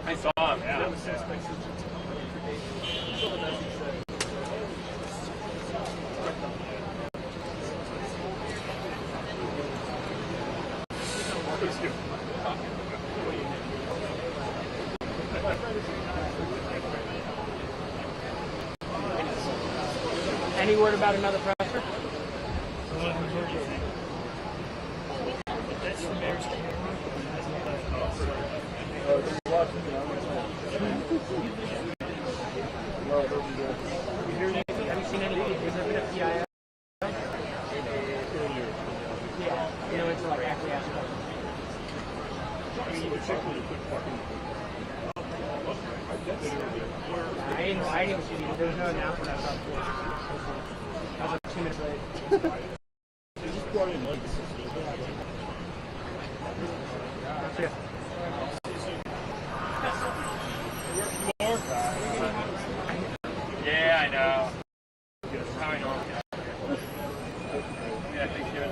I saw him, yeah. Any word about another pressure? Have you seen any? Has there been a PIL? Yeah, you know, it's like acquiescence. I didn't see it. There was no announcement. I saw it. I was like 2 minutes late. They just brought in like That's it. Yeah, I know. That's how I know. Yeah, thank you.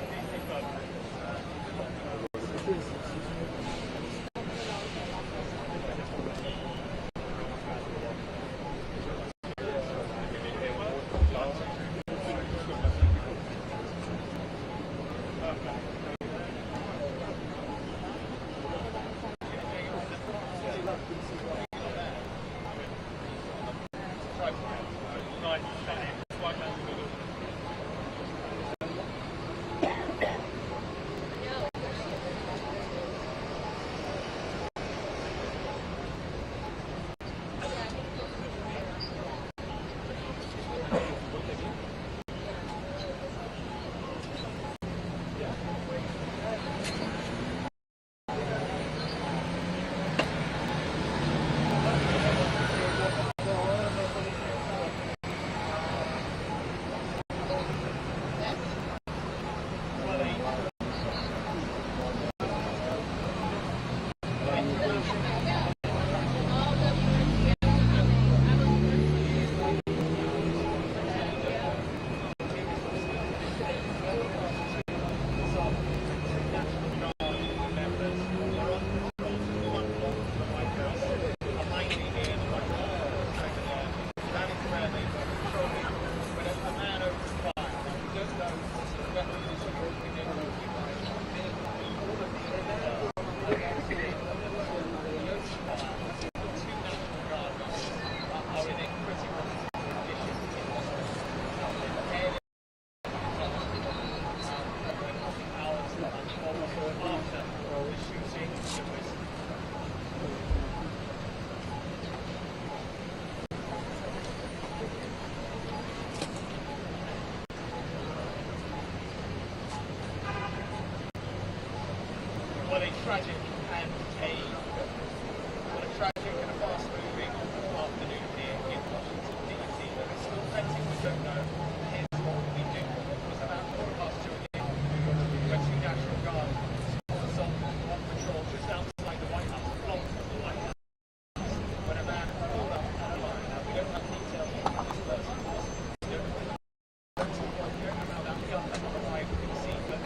What a tragic and a fast moving afternoon here in Washington DC. There is still plenty we don't know. Here's what we do. It was about 2:15 in the afternoon where 2 National Guard assaulted on patrol just outside the White House, blocked the White House, when a man pulled up on a line. Now we don't have details on this person. We don't know how that gun arrived in the scene, but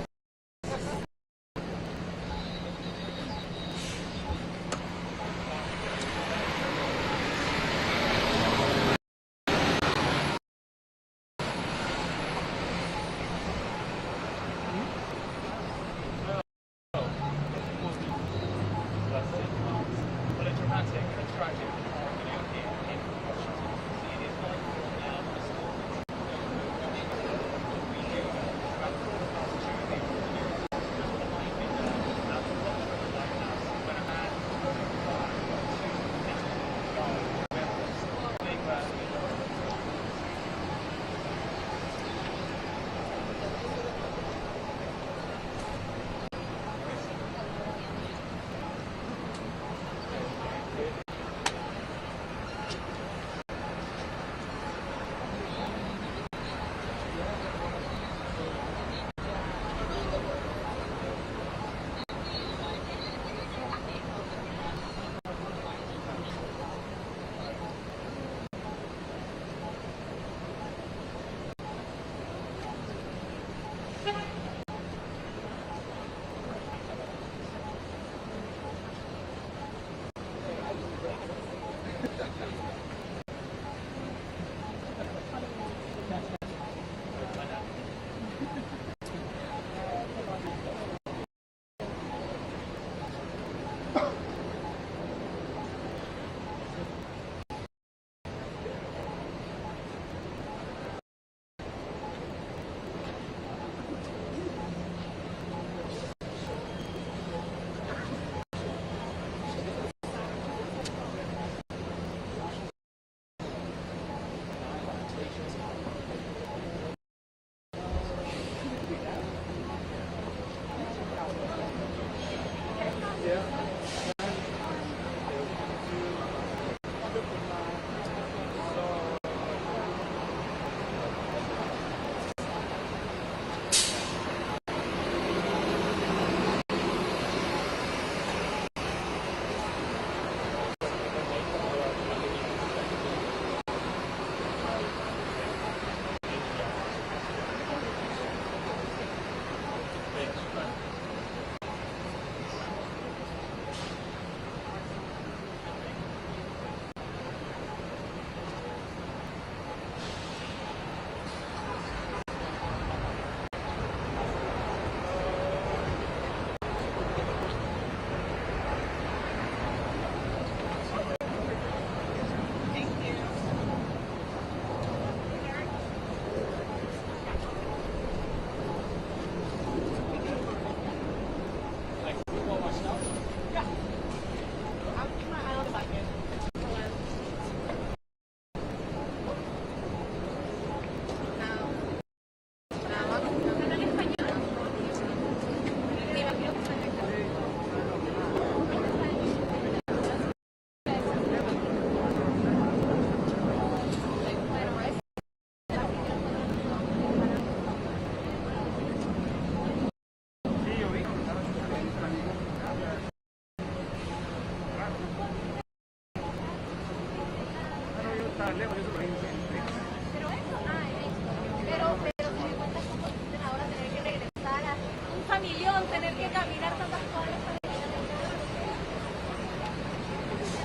Pero si me cuentas cómo se sienten ahora tener que regresar a un familión, tener que caminar tantas cuadras para llegar a la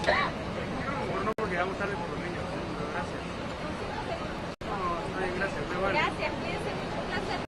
casa. Bueno, no, porque vamos tarde por los niños, pero gracias. No, está bien, gracias. Me vale. Gracias, cuídense, un placer.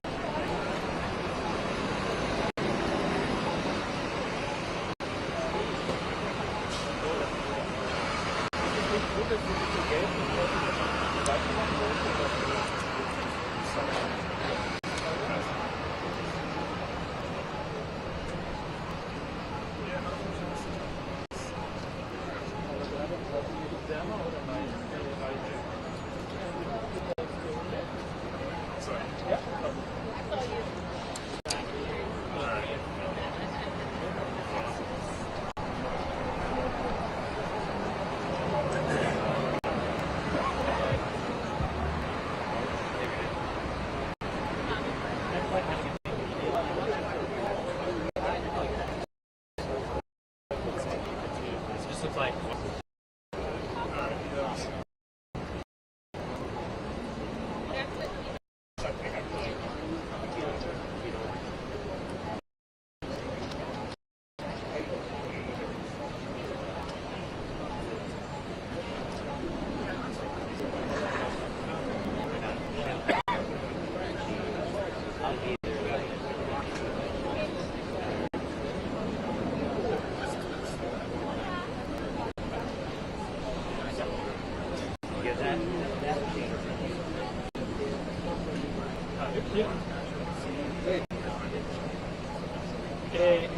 Just looks like.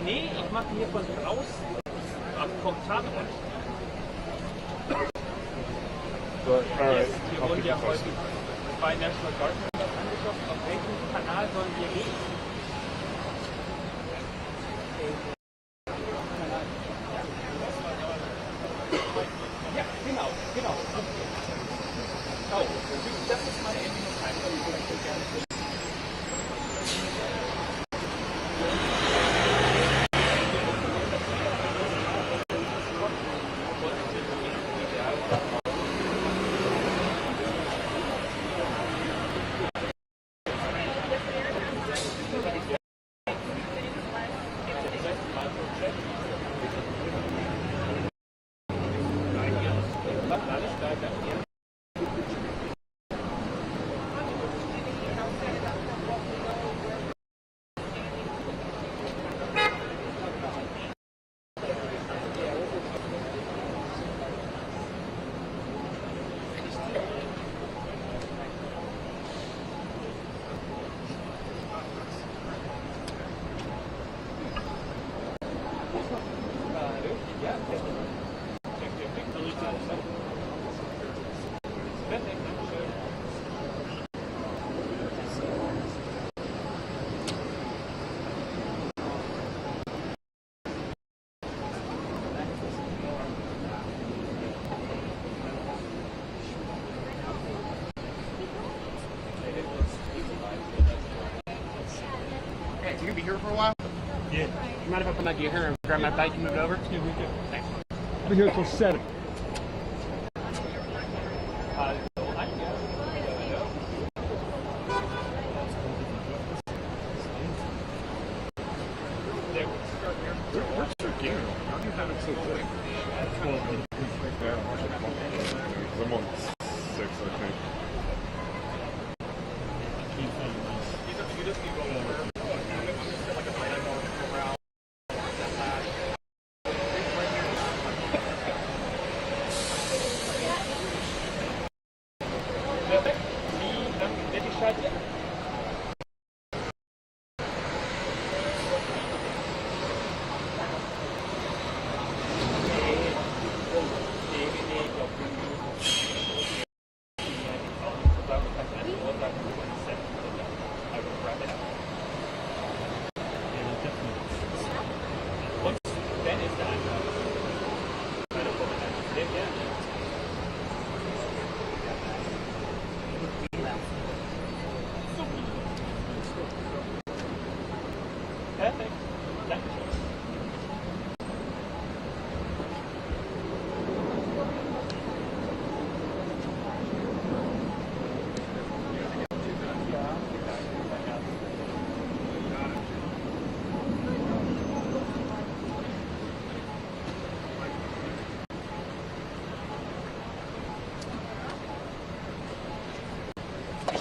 Nee, ich mache hier von draußen vom Tatort. Yes, wir wurden ja heute bei National Guard angeschaut. Auf welchem Kanal sollen wir gehen? Ja, genau, genau. Oh, das ist meine Endungseinstellung, die ich möchte gerne. You gonna be here for a while? Yeah. You mind if I put my gear here and grab my bike and move it over? Yeah, we do. Thanks. I'll be here till 7. Where's your gear? How do you have it so thick? I'm on 6, I think. Perfect. Danke schön.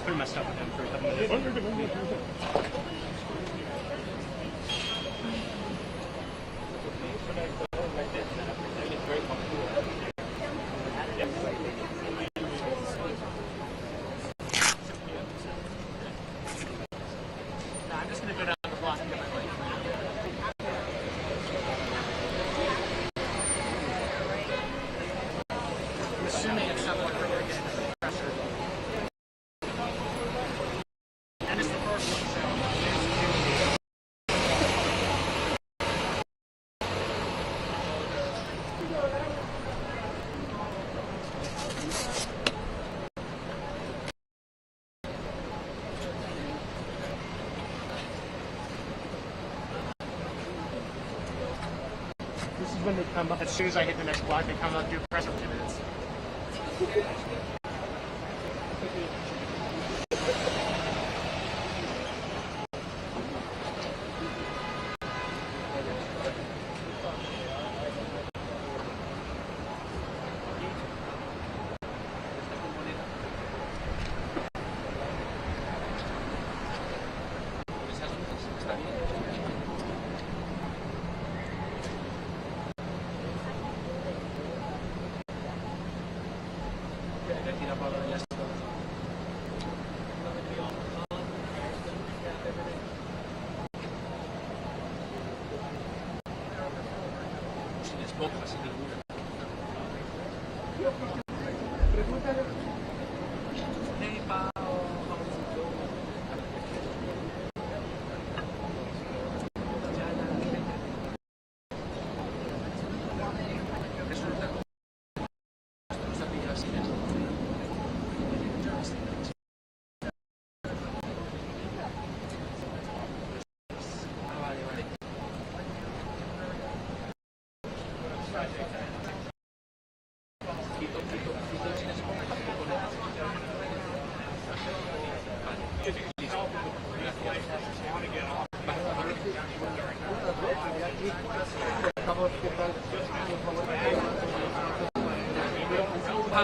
pretty messed up with him for a couple minutes. I'm just going to go down the block and get my bike. I'm assuming it's somewhat for getting pressure. And it's the first one, so this is when they come up. As soon as I hit the next block, they come up, do press for 2 minutes.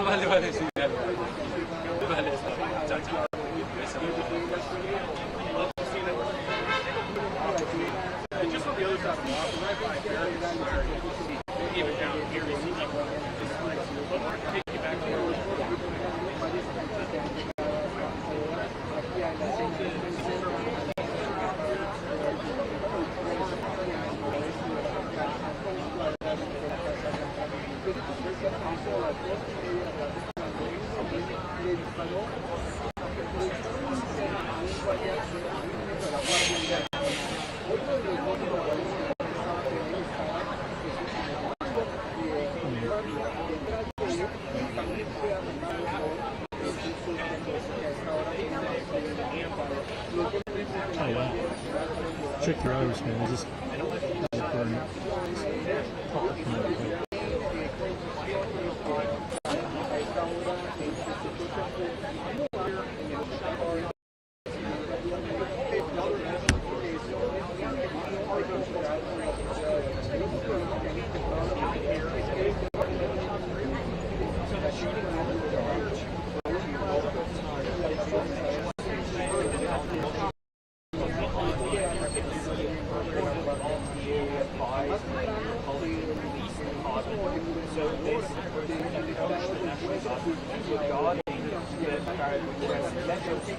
Vale, vale, sí, dale. Vale, está bien. Chao, chao. just on the other side of the block, right by Barry, even down here, you see like take you back Oh, wow. Check your hours, man. Just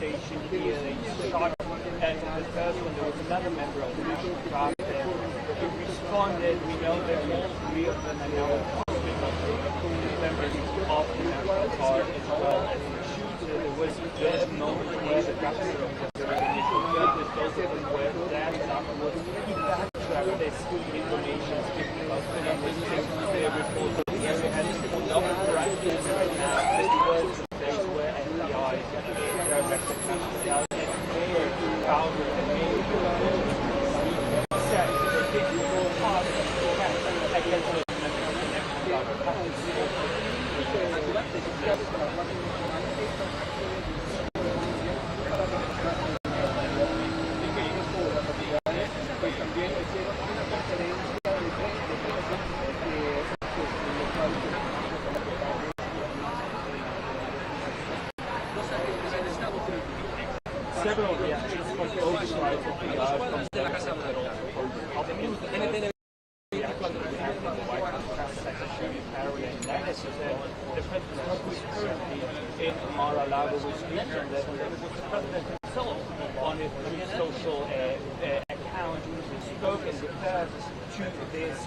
station here, they shot at the person. There was another member of the National Guard there who responded. We know that all three of them are now members of the National Guard as well as the shooter. There was a moment where the government was initial judges, both of them were there, and afterwards he backtracked this information given us and was taking their report. He has not practiced now as the words of days where FBI director comes out and their founder and main said that they did go hard against the Estado several reactions from both sides of the aisle. de la Casa Blanca. NTN The president who is currently in Mar-a-Lago was speaking on that, and it was the president himself on his social account who spoke and referred to this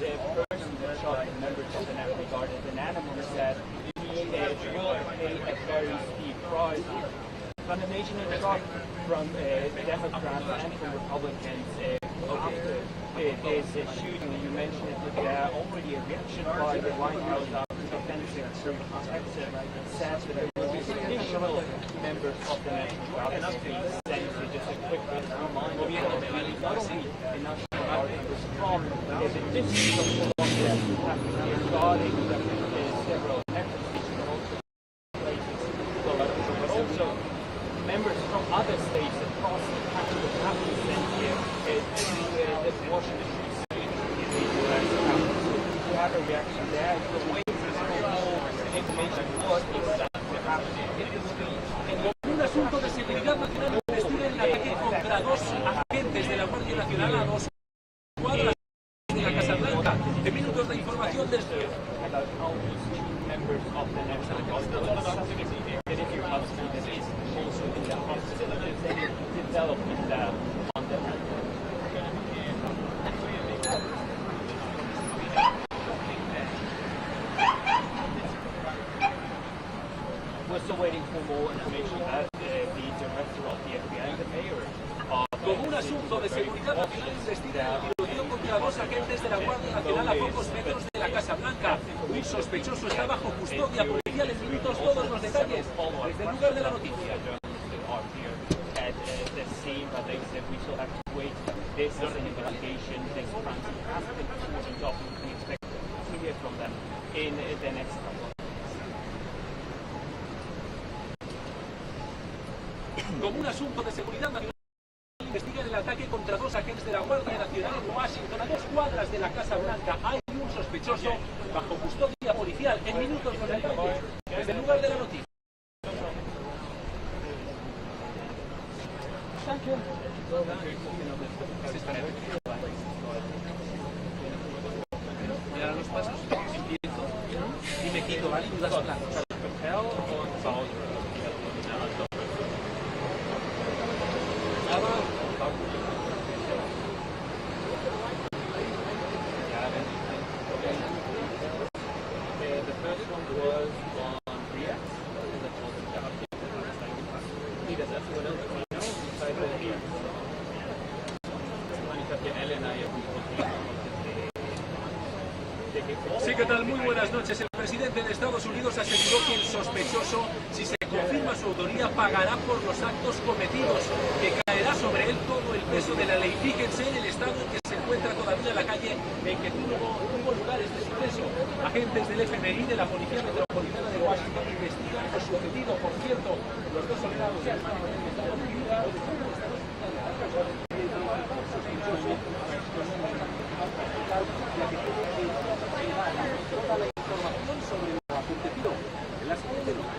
person that shot the members of the National Guard as an animal and said he will pay a very steep price. Condemnation and shock from Democrats and from Republicans after this shooting. You mentioned it, that already a reaction by the White House after the offensive said that there will be additional members of the National Guard to be sent. So just a quick reminder that not only the National Guard was from the district of Columbia regarding several emergencies, but also places, but also members from other states across the country have been sent here to Washington, D.C. in the U.S. to have a reaction there. The way to know more information what exactly happened. Un asunto de seguridad nacional investiga el ataque contra dos agentes de la Guardia Nacional a dos cuadras de la Casa Blanca. En minutos de información del members of the National Guard. If your husband is also in the hospital, is there any development on the We're still waiting for more information as the director of the FBI and the mayor. Como un asunto de seguridad nacional investiga el tiroteo contra dos agentes de la Guardia Nacional a pocos metros de la Casa Blanca. Un sospechoso está bajo custodia policial. En minutos todos los detalles desde el lugar de la noticia. At the scene, but they said we still have to wait. This is an investigation. This transit has been reported off. We expect to hear from them in the next couple of days. Como un asunto de seguridad nacional investigan el ataque contra dos agentes de la Guardia Nacional en Washington a 2 cuadras de la Casa Blanca. Hay un sospechoso bajo custodia policial. En minutos los detalles desde el lugar de la noticia. Me dan los pasos, empiezo y me quito, ¿vale? Las plazas. Sí, ¿qué tal? Muy buenas noches. El presidente de Estados Unidos aseguró que el sospechoso, si se confirma su autoría, pagará por los actos cometidos, que caerá sobre él todo el peso de la ley. Fíjense en el estado en que se encuentra todavía la calle en que tuvo lugar este suceso. Agentes del FBI de la Policía Metropolitana de Washington investigan lo sucedido. Por cierto, los dos soldados ya están en Estados Unidos. Toda la información sobre lo acontecido en la siguiente nota.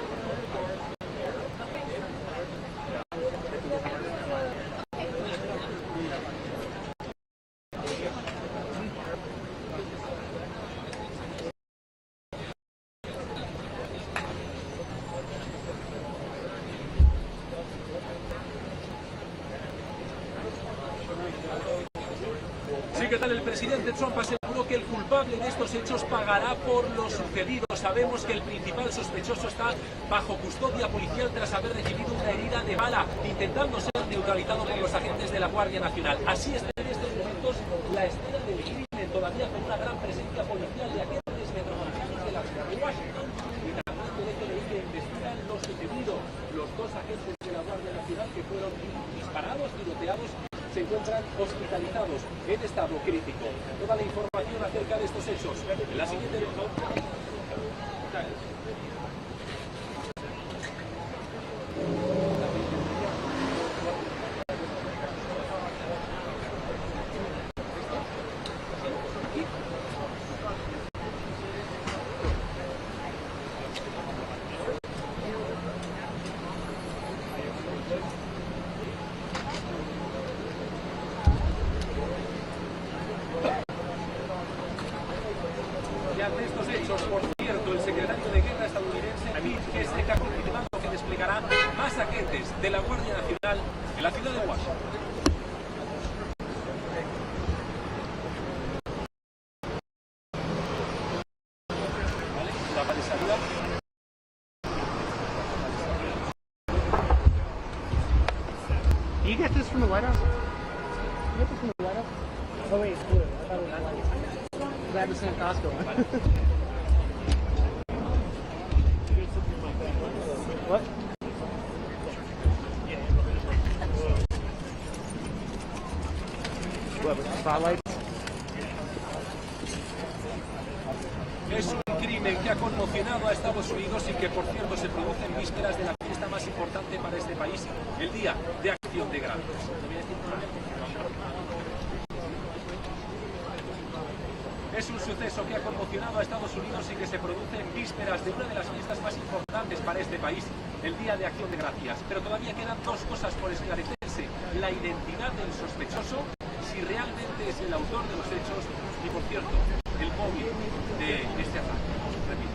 Sí, ¿qué tal? El presidente Trump aseguró que el culpable de estos hechos pagará por lo sucedido. Sabemos que el principal sospechoso está bajo custodia policial tras haber recibido una herida de bala, intentando ser neutralizado por los agentes de la Guardia Nacional. Así está en estos momentos la escena del crimen, todavía con una gran presencia policial de agentes metropolitanos de la ciudad de Washington y también del FBI que investigan lo sucedido. Los dos agentes de la Guardia Nacional que fueron disparados, tiroteados, se encuentran hospitalizados en estado crítico. Toda la información acerca de estos hechos en la siguiente nota. de la Guardia Nacional en la ciudad de Washington. ¿Vale? Tapa de salida. Do you get this from the White House? You get this from the White House? Oh wait, it's blue. I thought it was white. Glad to send Costco. What? What, with the spotlights? Es un crimen que ha conmocionado a Estados Unidos y que, por cierto, se produce en vísperas de la fiesta más importante para este país, el Día de Acción de Gracias. Es un suceso que ha conmocionado a Estados Unidos y que se produce en vísperas de una de las fiestas más importantes para este país, el Día de Acción de Gracias. Pero todavía quedan dos cosas por esclarecerse: la identidad del sospechoso, si realmente es el autor de los hechos, y, por cierto, el móvil de este ataque. Repito.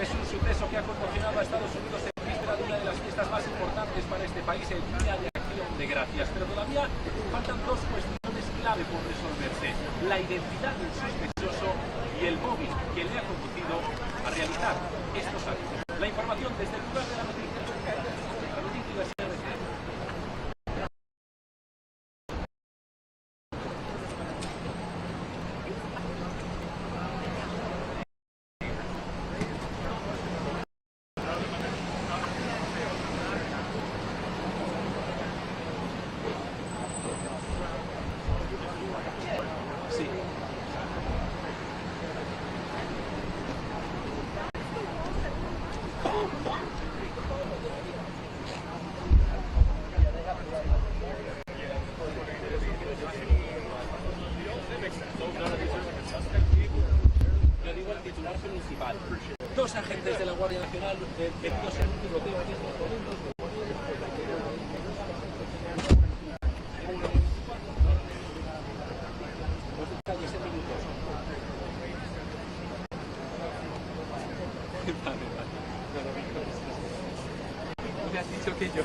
Es un suceso que ha conmocionado a Estados Unidos en víspera de una de las fiestas más importantes para este país, el Día de Acción de Gracias. Pero todavía faltan dos cuestiones clave por resolverse: la identidad del sospechoso y el móvil que le ha conducido a realizar estos actos. La información desde el lugar de la noticia. La noticia de la CNBC. Sí. Yo digo el titular principal. Dos agentes de la Guardia Nacional metidos en un tiroteo en estos momentos. Detalles en minutos. Vale. No me has dicho que yo.